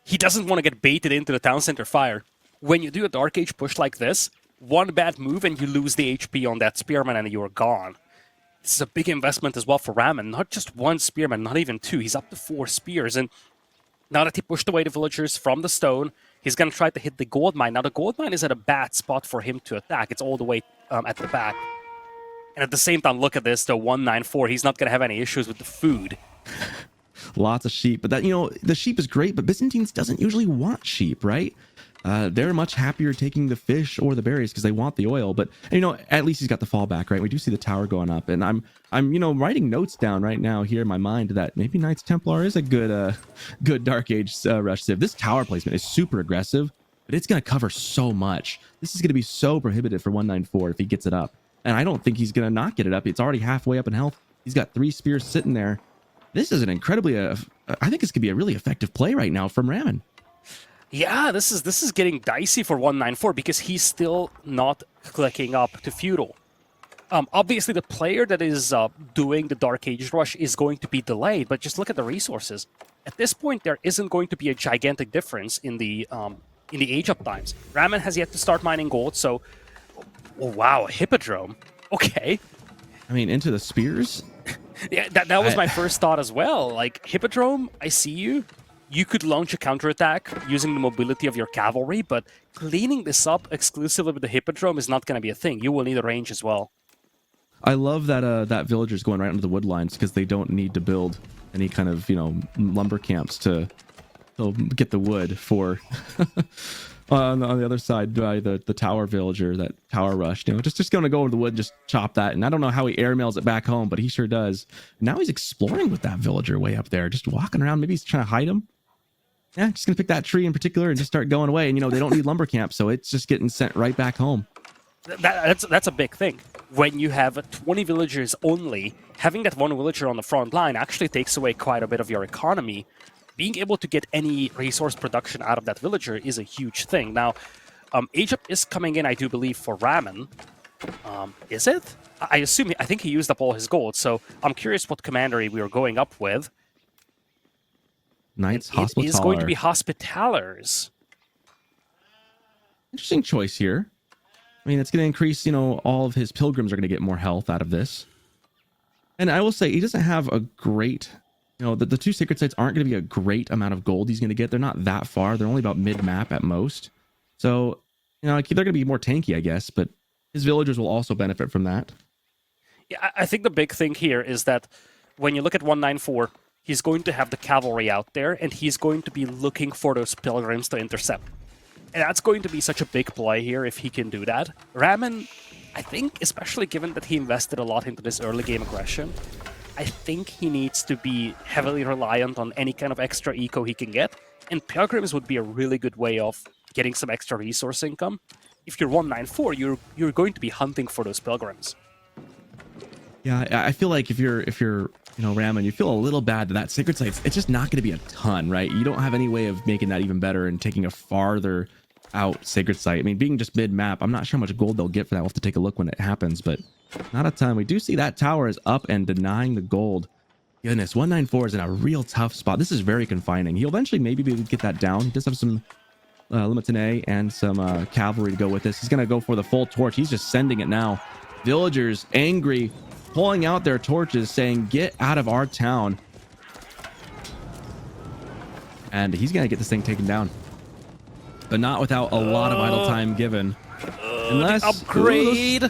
He doesn't want to get baited into the town center fire. When you do a Dark Age push like this, one bad move and you lose the HP on that spearman and you're gone. This is a big investment as well for Ramen. Not just one spearman, not even 2. He's up to 4 spears. And now that he pushed away the villagers from the stone, he's going to try to hit the gold mine. Now, the gold mine is at a bad spot for him to attack. It's all the way at the back. And at the same time, look at this, the 194. He's not going to have any issues with the food. Lots of sheep. But that, you know, the sheep is great, but Byzantines doesn't usually want sheep, right? They're much happier taking the fish or the berries because they want the oil. But, you know, at least he's got the fallback, right? We do see the tower going up. And I'm you know, writing notes down right now here in my mind that maybe Knights Templar is a good Dark Age rush civ. This tower placement is super aggressive, but it's going to cover so much. This is going to be so prohibitive for 194 if he gets it up. And I don't think he's going to not get it up. It's already halfway up in health. He's got 3 spears sitting there. This is an incredibly, I think this could be a really effective play right now from Ramen. Yeah, this is getting dicey for 194 because he's still not clicking up to feudal. Obviously, the player that is doing the Dark Age rush is going to be delayed, but just look at the resources. At this point, there isn't going to be a gigantic difference in the age up times. Ramen has yet to start mining gold, so oh, wow, a hippodrome. Okay. I mean, into the spears. Yeah, that was my first thought as well. Like, hippodrome, I see you. You could launch a counterattack using the mobility of your cavalry, but cleaning this up exclusively with the hippodrome is not going to be a thing. You will need a range as well. I love that that villager's going right into the wood lines because they don't need to build any kind of, you know, lumber camps to get the wood for on the other side by the tower villager, that tower rush. Just going to go over the wood, just chop that. And I don't know how he airmails it back home, but he sure does. Now he's exploring with that villager way up there, just walking around. Maybe he's trying to hide him. Yeah, just gonna pick that tree in particular and just start going away. And they don't need lumber camp, so it's just getting sent right back home. That's a big thing. When you have 20 villagers only, having that one villager on the front line actually takes away quite a bit of your economy. Being able to get any resource production out of that villager is a huge thing. Now, Egypt is coming in, I do believe, for Ramen. Is it? I think he used up all his gold, so I'm curious what commandery we are going up with. Knights Hospitaller. It is going to be Hospitallers. Interesting choice here. I mean, it's going to increase, all of his pilgrims are going to get more health out of this. And I will say, he doesn't have a great, the two sacred sites aren't going to be a great amount of gold he's going to get. They're not that far. They're only about mid-map at most. So, they're going to be more tanky, I guess, but his villagers will also benefit from that. Yeah, I think the big thing here is that when you look at 194, he's going to have the cavalry out there, and he's going to be looking for those pilgrims to intercept. And that's going to be such a big play here if he can do that. Ramen, I think, especially given that he invested a lot into this early game aggression, I think he needs to be heavily reliant on any kind of extra eco he can get. And pilgrims would be a really good way of getting some extra resource income. If you're 194, you're going to be hunting for those pilgrims. Yeah, I feel like if you're Ramen, you feel a little bad that sacred site, it's just not going to be a ton, right? You don't have any way of making that even better and taking a farther out sacred site. I mean, being just mid-map, I'm not sure how much gold they'll get for that. We'll have to take a look when it happens, but not a ton. We do see that tower is up and denying the gold. Goodness, 194 is in a real tough spot. This is very confining. He'll eventually maybe be able to get that down. He does have some Limitine and some cavalry to go with this. He's going to go for the full torch. He's just sending it now. Villagers angry, pulling out their torches, saying, "Get out of our town." And he's going to get this thing taken down. But not without a lot of idle time given. Unless... The upgrade!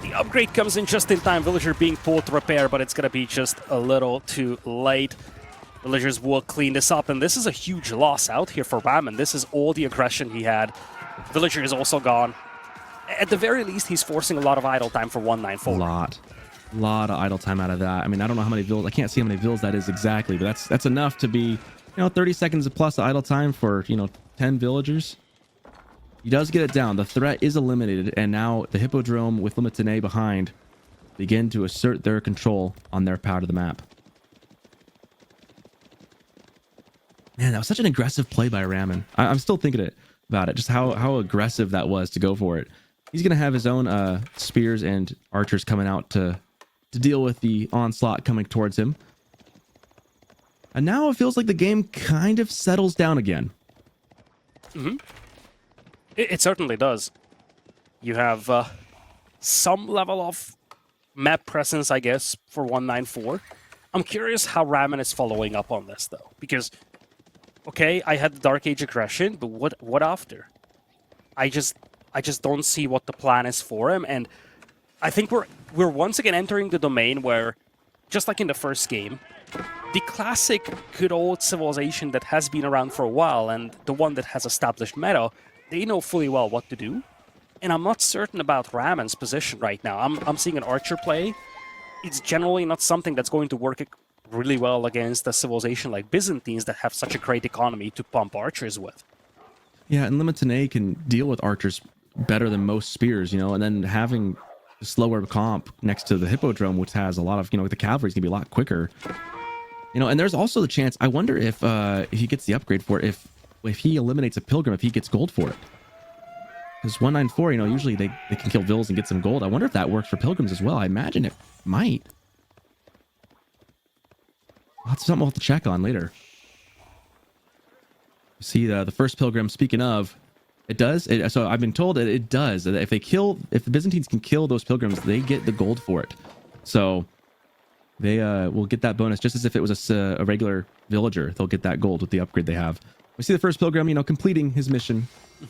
The upgrade comes in just in time. Villager being pulled to repair, but it's going to be just a little too late. Villagers will clean this up, and this is a huge loss out here for Ramen. This is all the aggression he had. Villager is also gone. At the very least, he's forcing a lot of idle time for 194. A lot of idle time out of that. I mean, I don't know how many vills. I can't see how many vills that is exactly, but that's enough to be, 30 seconds plus idle time for, 10 villagers. He does get it down. The threat is eliminated, and now the Hippodrome with Limitine behind begin to assert their control on their part of the map. Man, that was such an aggressive play by Ramen. I'm still thinking about it, just how aggressive that was to go for it. He's going to have his own spears and archers coming out to deal with the onslaught coming towards him. And now it feels like the game kind of settles down again. Mm-hmm. It certainly does. You have some level of map presence, I guess, for 194. I'm curious how Ramen is following up on this, though. Because, okay, I had the Dark Age aggression, but what after? I just don't see what the plan is for him, and I think we're once again entering the domain where, just like in the first game, the classic good old civilization that has been around for a while and the one that has established meta, they know fully well what to do. And I'm not certain about Ramen's position right now. I'm seeing an archer play. It's generally not something that's going to work really well against a civilization like Byzantines that have such a great economy to pump archers with. Yeah, and Limitine can deal with archers better than most spears, and then having the slower comp next to the Hippodrome, which has a lot of, the cavalry's gonna be a lot quicker. And there's also the chance, I wonder if he gets the upgrade for it, if he eliminates a pilgrim, if he gets gold for it. Because 194, usually they can kill vills and get some gold. I wonder if that works for pilgrims as well. I imagine it might. That's something we'll have to check on later. See the first pilgrim, speaking of, it does. So I've been told that it does. That if the Byzantines can kill those pilgrims, they get the gold for it. So they will get that bonus just as if it was a regular villager. They'll get that gold with the upgrade they have. We see the first pilgrim, completing his mission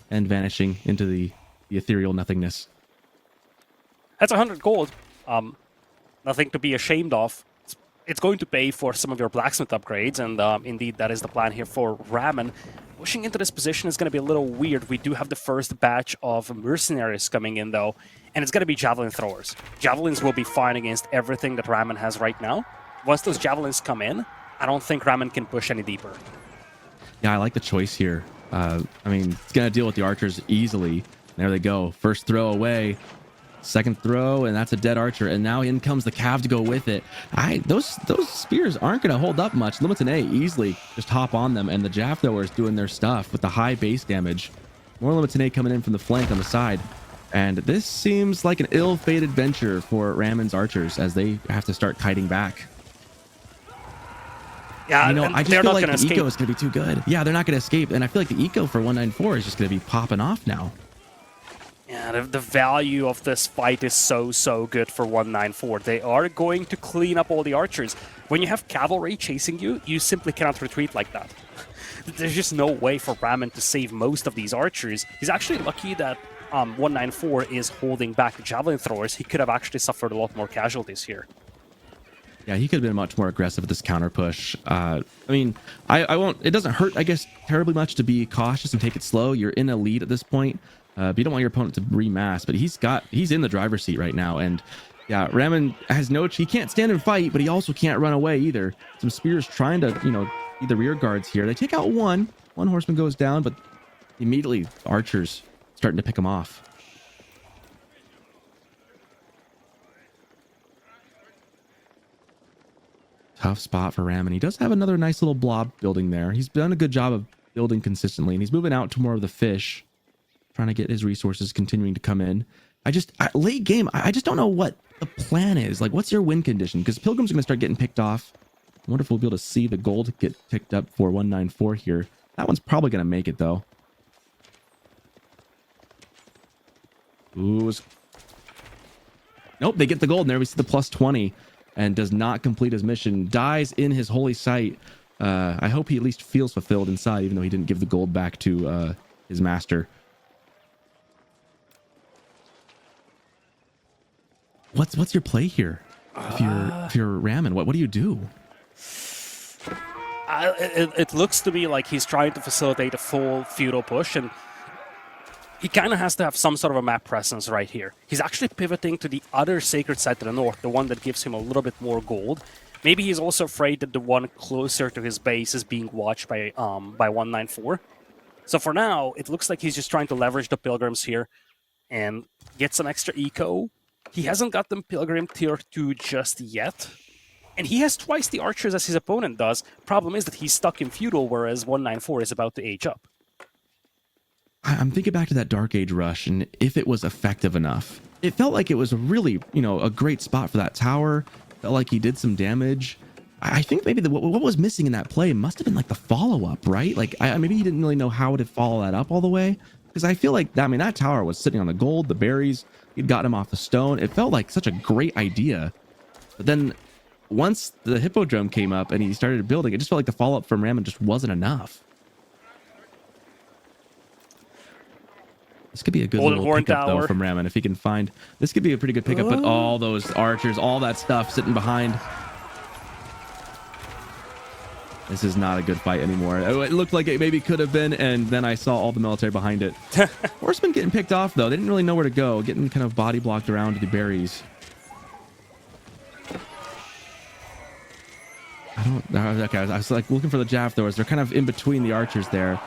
and vanishing into the ethereal nothingness. That's 100 gold. Nothing to be ashamed of. it's going to pay for some of your blacksmith upgrades, and indeed that is the plan here for Ramen. Pushing into this position is going to be a little weird. We do have the first batch of mercenaries coming in, though, and it's going to be javelin throwers. Javelins will be fine against everything that Ramen has right now. Once those javelins come in, I don't think Ramen can push any deeper. Yeah, I like the choice here. I mean, it's going to deal with the archers easily. There they go. First throw away. Second throw, and that's a dead archer. And now in comes the cav to go with it. Those spears aren't going to hold up much. Limited A easily just hop on them, and the jav throwers doing their stuff with the high base damage. More Limited A coming in from the flank on the side. And this seems like an ill-fated venture for Ramen's archers as they have to start kiting back. Yeah, I just feel like the eco is going to be too good. Yeah, they're not going to escape. And I feel like the eco for 194 is just going to be popping off now. Yeah, the value of this fight is so good for 194. They are going to clean up all the archers. When you have cavalry chasing you, you simply cannot retreat like that. There's just no way for Ramen to save most of these archers. He's actually lucky that 194 is holding back the javelin throwers. He could have actually suffered a lot more casualties here. Yeah, he could have been much more aggressive with this counter push. I mean, I won't. It doesn't hurt, I guess, terribly much to be cautious and take it slow. You're in a lead at this point. But you don't want your opponent to remass. But he's in the driver's seat right now, and yeah, Ramen has he can't stand and fight, but he also can't run away either. Some spears trying to be the rear guards here. They take out one horseman goes down, but immediately archers starting to pick him off. Tough spot for Ramen. He does have another nice little blob building there. He's done a good job of building consistently, and he's moving out to more of the fish, trying to get his resources continuing to come in. Late game, I just don't know what the plan is. Like, what's your win condition? Because Pilgrims are going to start getting picked off. I wonder if we'll be able to see the gold get picked up for 194 here. That one's probably going to make it, though. Ooh. Nope, they get the gold, and there we see the plus 20. And does not complete his mission. Dies in his holy site. I hope he at least feels fulfilled inside, even though he didn't give the gold back to his master. What's your play here? If you're Ramen, what do you do? It looks to me like he's trying to facilitate a full feudal push, and he kind of has to have some sort of a map presence right here. He's actually pivoting to the other sacred site to the north, the one that gives him a little bit more gold. Maybe he's also afraid that the one closer to his base is being watched by 194. So for now, it looks like he's just trying to leverage the pilgrims here and get some extra eco. He hasn't got them pilgrim tier 2 just yet. And he has twice the archers as his opponent does. Problem is that he's stuck in feudal, whereas 194 is about to age up. I'm thinking back to that Dark Age rush, and if it was effective enough. It felt like it was a really, a great spot for that tower. Felt like he did some damage. I think maybe what was missing in that play must have been like the follow-up, right? Like, maybe he didn't really know how to follow that up all the way. Because I feel like, that tower was sitting on the gold, the berries. He'd gotten him off the stone. It felt like such a great idea. But then once the Hippodrome came up and he started building, it just felt like the follow-up from Ramen just wasn't enough. This could be a good little pickup, though, from Ramen, if he can find... This could be a pretty good pickup, but all those archers, all that stuff sitting behind. This is not a good fight anymore. It looked like it maybe could have been, and then I saw all the military behind it. Horsemen getting picked off, though. They didn't really know where to go, getting kind of body blocked around the berries. Okay, I was like looking for the jav throwers. They're kind of in between the archers there.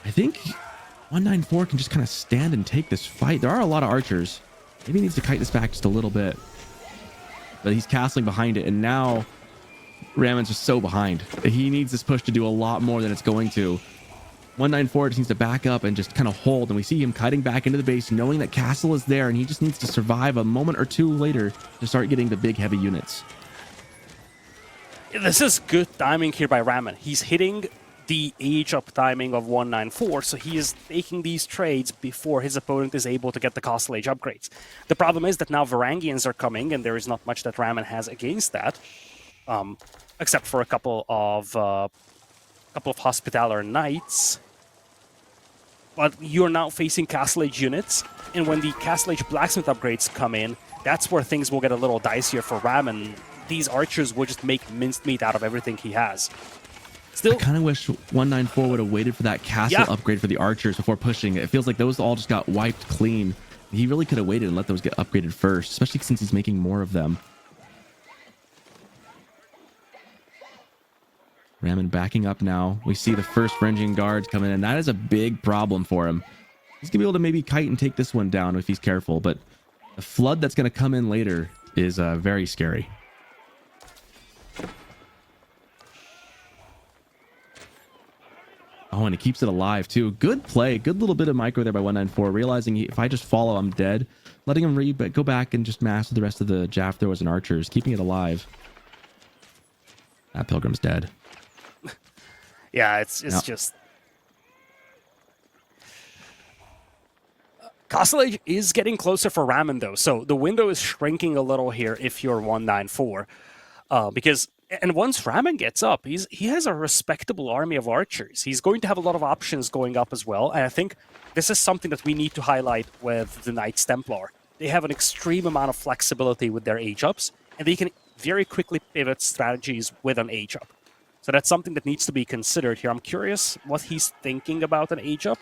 I think 194 can just kind of stand and take this fight. There are a lot of archers. Maybe he needs to kite this back just a little bit. But he's castling behind it, and now Ramen's just so behind. He needs this push to do a lot more than it's going to. 194 just needs to back up and just kind of hold, and we see him kiting back into the base, knowing that Castle is there, and he just needs to survive a moment or two later to start getting the big heavy units. This is good timing here by Ramen. He's hitting the age-up timing of 194, so he is taking these trades before his opponent is able to get the Castle Age upgrades. The problem is that now Varangians are coming, and there is not much that Ramen has against that, except for a couple of Hospitaller Knights. But you're now facing Castle Age units, and when the Castle Age Blacksmith upgrades come in, that's where things will get a little dicier for Ramen. these archers will just make mincemeat out of everything he has. I Still, kind of wish 194 would have waited for that castle upgrade for the archers before pushing it. It feels like those all just got wiped clean. He really could have waited and let those get upgraded first, especially since he's making more of them. Ramen backing up now. We see the first Ranging Guards coming in. That is a big problem for him. He's going to be able to maybe kite and take this one down if he's careful, but the flood that's going to come in later is very scary. Oh, and he keeps it alive too. Good play. Good little bit of micro there by 194, realizing if I just follow, I'm dead. Letting him go back and just master the rest of the Jaff throwers and archers, keeping it alive. That Pilgrim's dead. Yeah, it's just... Castle Age is getting closer for Ramen, though, so the window is shrinking a little here if you're 194. Because... And once Ramen gets up, he has a respectable army of archers. He's going to have a lot of options going up as well, and I think this is something that we need to highlight with the Knights Templar. They have an extreme amount of flexibility with their age-ups, and they can very quickly pivot strategies with an age-up. So that's something that needs to be considered here. I'm curious what he's thinking about an age-up.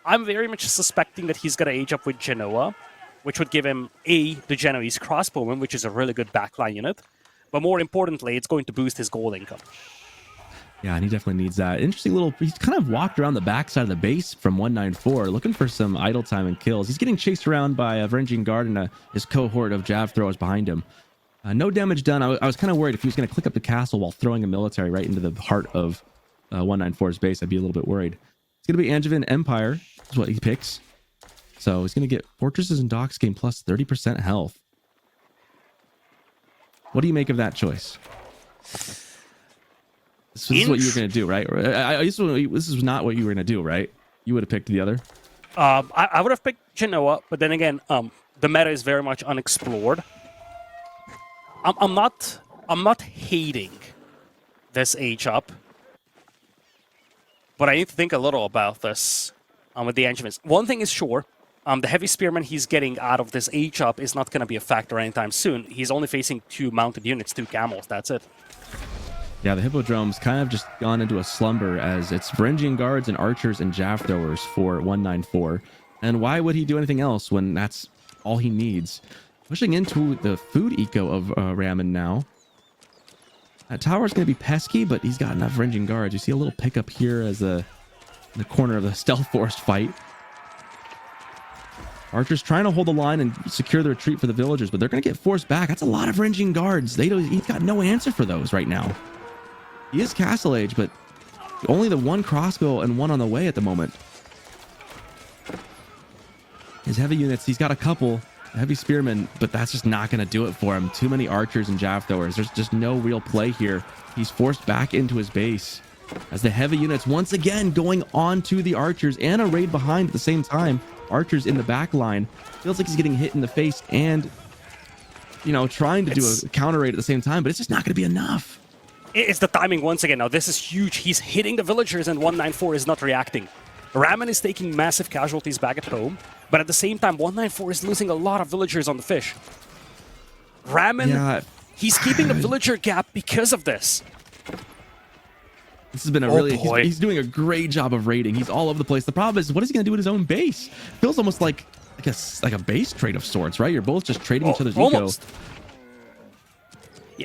I'm very much suspecting that he's going to age up with Genoa, which would give him, the Genoese crossbowman, which is a really good backline unit. But more importantly, it's going to boost his gold income. Yeah, and he definitely needs that. Interesting little... He's kind of walked around the backside of the base from 194, looking for some idle time and kills. He's getting chased around by a Ranging Guard and his cohort of Jav throwers behind him. No damage done. I was kind of worried if he was going to click up the castle while throwing a military right into the heart of 194's base. I'd be a little bit worried. It's going to be Angevin Empire is what he picks. So he's going to get Fortresses and Docks gain plus 30% health. What do you make of that choice? This is what you were going to do, right? This is not what you were going to do, right? You would have picked the other? I would have picked Genoa, but then again, the meta is very much unexplored. I'm not hating this age up, but I need to think a little about this with the Angevins. One thing is sure, the heavy spearman he's getting out of this age up is not going to be a factor anytime soon. He's only facing 2 mounted units, 2 camels. That's it. Yeah, the Hippodrome's kind of just gone into a slumber as it's Varangian Guards and Archers and Jav throwers for 194. And why would he do anything else when that's all he needs? Pushing into the food eco of Ramen now. That tower's going to be pesky, but he's got enough Varangian Guards. You see a little pickup here as in the corner of the stealth forest fight. Archers trying to hold the line and secure the retreat for the villagers, but they're going to get forced back. That's a lot of Varangian Guards. He's got no answer for those right now. He is Castle Age, but only the 1 crossbow and 1 on the way at the moment. His heavy units, he's got a couple heavy spearmen, but that's just not going to do it for him. Too many archers and jav throwers. There's just no real play here. He's forced back into his base as the heavy units once again going on to the archers and a raid behind at the same time. Archers in the back line. Feels like he's getting hit in the face and, trying to do a counter raid at the same time, but it's just not going to be enough. It's the timing once again. Now, this is huge. He's hitting the villagers and 194 is not reacting. Ramen is taking massive casualties back at home, but at the same time, 194 is losing a lot of villagers on the fish. Ramen, he's keeping the villager gap because of this. This has been he's doing a great job of raiding. He's all over the place. The problem is, what is he going to do with his own base? Feels almost like a base trade of sorts, right? You're both just trading each other's eco.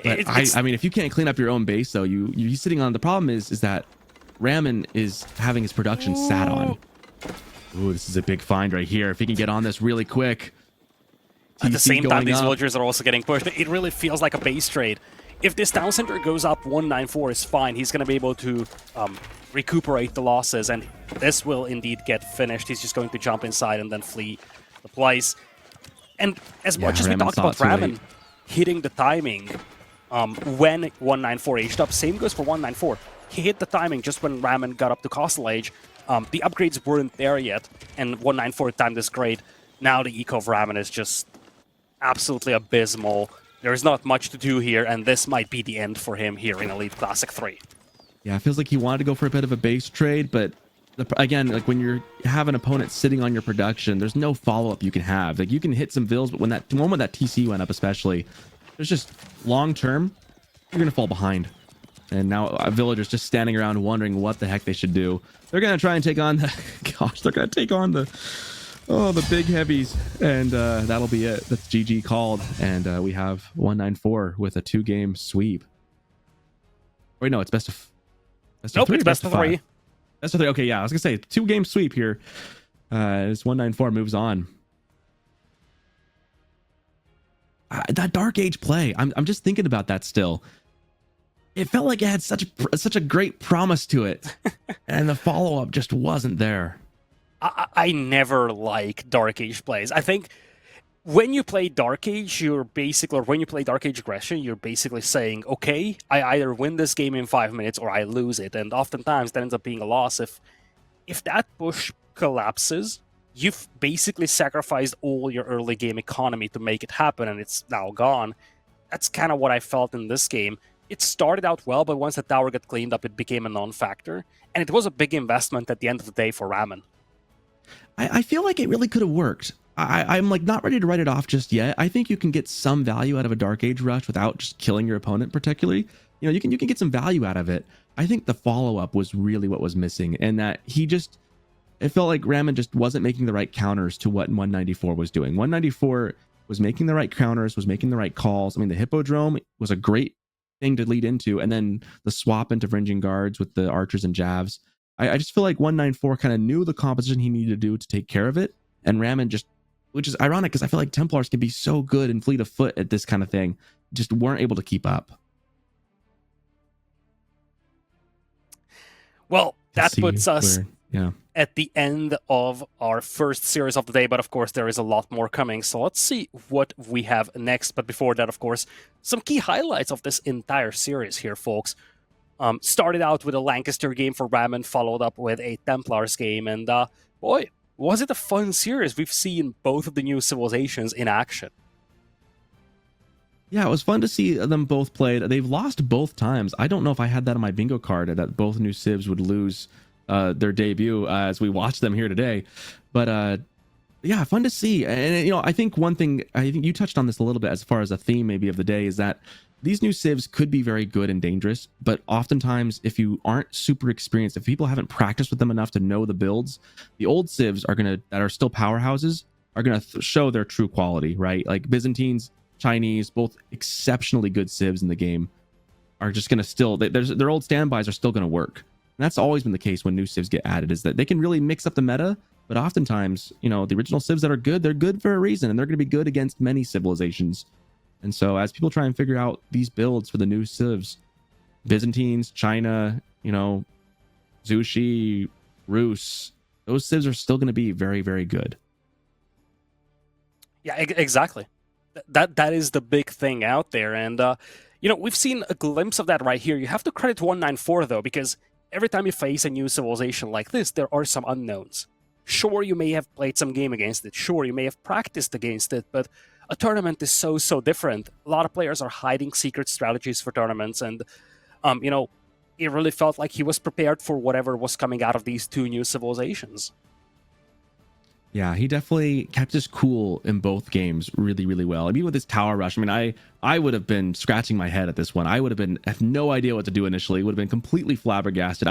But I mean, if you can't clean up your own base, though, you're sitting on. The problem is that Ramen is having his production sat on. Ooh, this is a big find right here. If he can get on this really quick. At the same time, these villagers are also getting pushed. It really feels like a base trade. If this town center goes up 194 is fine. He's going to be able to recuperate the losses, and this will indeed get finished. He's just going to jump inside and then flee the place. And as much as we talked about Ramen hitting the timing when 194 aged up, same goes for 194. He hit the timing just when Ramen got up to Castle Age. The upgrades weren't there yet, and 194 timed this great. Now the eco of Ramen is just absolutely abysmal. There's not much to do here, and this might be the end for him here in Elite Classic 3. Yeah, it feels like he wanted to go for a bit of a base trade, but again, like when you have an opponent sitting on your production, there's no follow-up you can have. Like you can hit some vills, but when that TC went up especially, there's just long term, you're going to fall behind. And now villagers just standing around wondering what the heck they should do. They're going to try and take on the, gosh, they're going to take on the big heavies. And that'll be it. That's GG called. And we have 194 with a 2-game sweep. Wait, no, it's best of Nope, three. it's best of 3. Best of 3. Okay, yeah, I was going to say 2-game sweep here. As 194 moves on. That Dark Age play, I'm just thinking about that still. It felt like it had such a great promise to it, and the follow-up just wasn't there. I never like Dark Age plays. I think when you play Dark Age, or when you play Dark Age Aggression, you're basically saying, okay, I either win this game in 5 minutes or I lose it, and oftentimes that ends up being a loss. If that push collapses, you've basically sacrificed all your early game economy to make it happen, and it's now gone. That's kind of what I felt in this game. It started out well, but once the tower got cleaned up, it became a non-factor. And it was a big investment at the end of the day for Ramen. I feel like it really could have worked. I'm like not ready to write it off just yet. I think you can get some value out of a Dark Age rush without just killing your opponent particularly. You know, you can get some value out of it. I think the follow-up was really what was missing, and that it felt like Ramen just wasn't making the right counters to what 194 was doing. 194 was making the right counters, was making the right calls. I mean, the Hippodrome was a great thing to lead into, and then the swap into Vringing Guards with the archers and javs. I just feel like 194 kind of knew the composition he needed to do to take care of it, and Ramen just, which is ironic because I feel like Templars can be so good and fleet of foot at this kind of thing, just weren't able to keep up. Well, that puts us at the end of our first series of the day, but of course there is a lot more coming, so let's see what we have next. But before that, of course, some key highlights of this entire series here, folks. Started out with a Lancaster game for Ramen, followed up with a Templars game, and boy, was it a fun series. We've seen both of the new civilizations in action. Yeah, it was fun to see them both play. They've lost both times. I don't know if I had that on my bingo card, that both new civs would lose their debut as we watch them here today. But yeah, fun to see. And you know, I think one thing, I think you touched on this a little bit as far as a theme maybe of the day, is that these new civs could be very good and dangerous, but oftentimes if you aren't super experienced, if people haven't practiced with them enough to know the builds, the old civs that are still powerhouses are gonna show their true quality, right? Like Byzantines, Chinese, both exceptionally good civs in the game, are just gonna still, their old standbys are still gonna work. And that's always been the case when new civs get added, is that they can really mix up the meta, but oftentimes, you know, the original civs that are good, they're good for a reason, and they're gonna be good against many civilizations. And so as people try and figure out these builds for the new civs, Byzantines, China, you know, Zushi, Rus, those civs are still going to be very, very good. Yeah, exactly. That is the big thing out there. And, you know, we've seen a glimpse of that right here. You have to credit 194, though, because every time you face a new civilization like this, there are some unknowns. Sure, you may have played some game against it. Sure, you may have practiced against it, but a tournament is so different. A lot of players are hiding secret strategies for tournaments, and you know, it really felt like he was prepared for whatever was coming out of these two new civilizations. Yeah, he definitely kept his cool in both games really, really well. I mean, with his tower rush, I mean, I would have been scratching my head at this one. I would have no idea what to do initially. Would have been completely flabbergasted.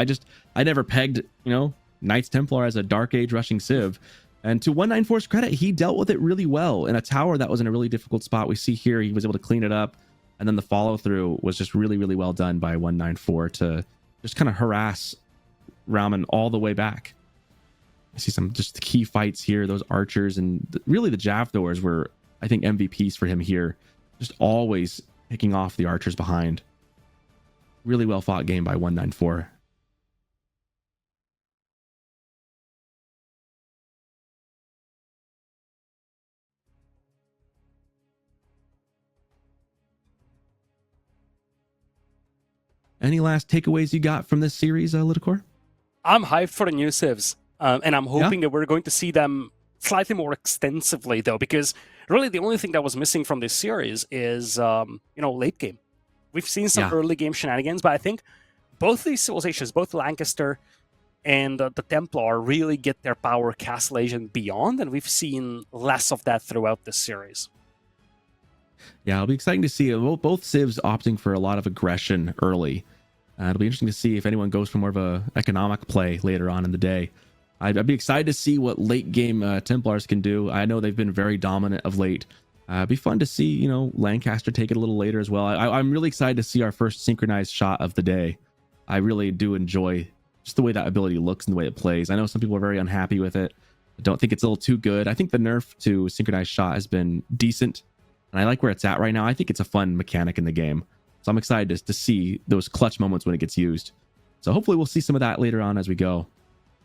I never pegged, you know, Knights Templar as a Dark Age rushing civ. And to 194's credit, he dealt with it really well. In a tower that was in a really difficult spot, we see here he was able to clean it up. And then the follow-through was just really, really well done by 194 to just kind of harass Ramen all the way back. I see some just key fights here. Those archers and really the jav throwers were, I think, MVPs for him here. Just always picking off the archers behind. Really well fought game by 194. Any last takeaways you got from this series, Lidicor? I'm hyped for the new civs, and I'm hoping that we're going to see them slightly more extensively, though, because really the only thing that was missing from this series is, you know, late game. We've seen some early game shenanigans, but I think both these civilizations, both Lancaster and the Templar, really get their power Castle Age and beyond, and we've seen less of that throughout this series. Yeah, it'll be exciting to see both civs opting for a lot of aggression early. It'll be interesting to see if anyone goes for more of a economic play later on in the day. I'd be excited to see what late game Templars can do. I know they've been very dominant of late. It'd be fun to see, you know, Lancaster take it a little later as well. I'm really excited to see our first synchronized shot of the day. I really do enjoy just the way that ability looks and the way it plays. I know some people are very unhappy with it. I don't think it's a little too good. I think the nerf to synchronized shot has been decent, and I like where it's at right now. I think it's a fun mechanic in the game. So I'm excited to see those clutch moments when it gets used. So hopefully we'll see some of that later on as we go.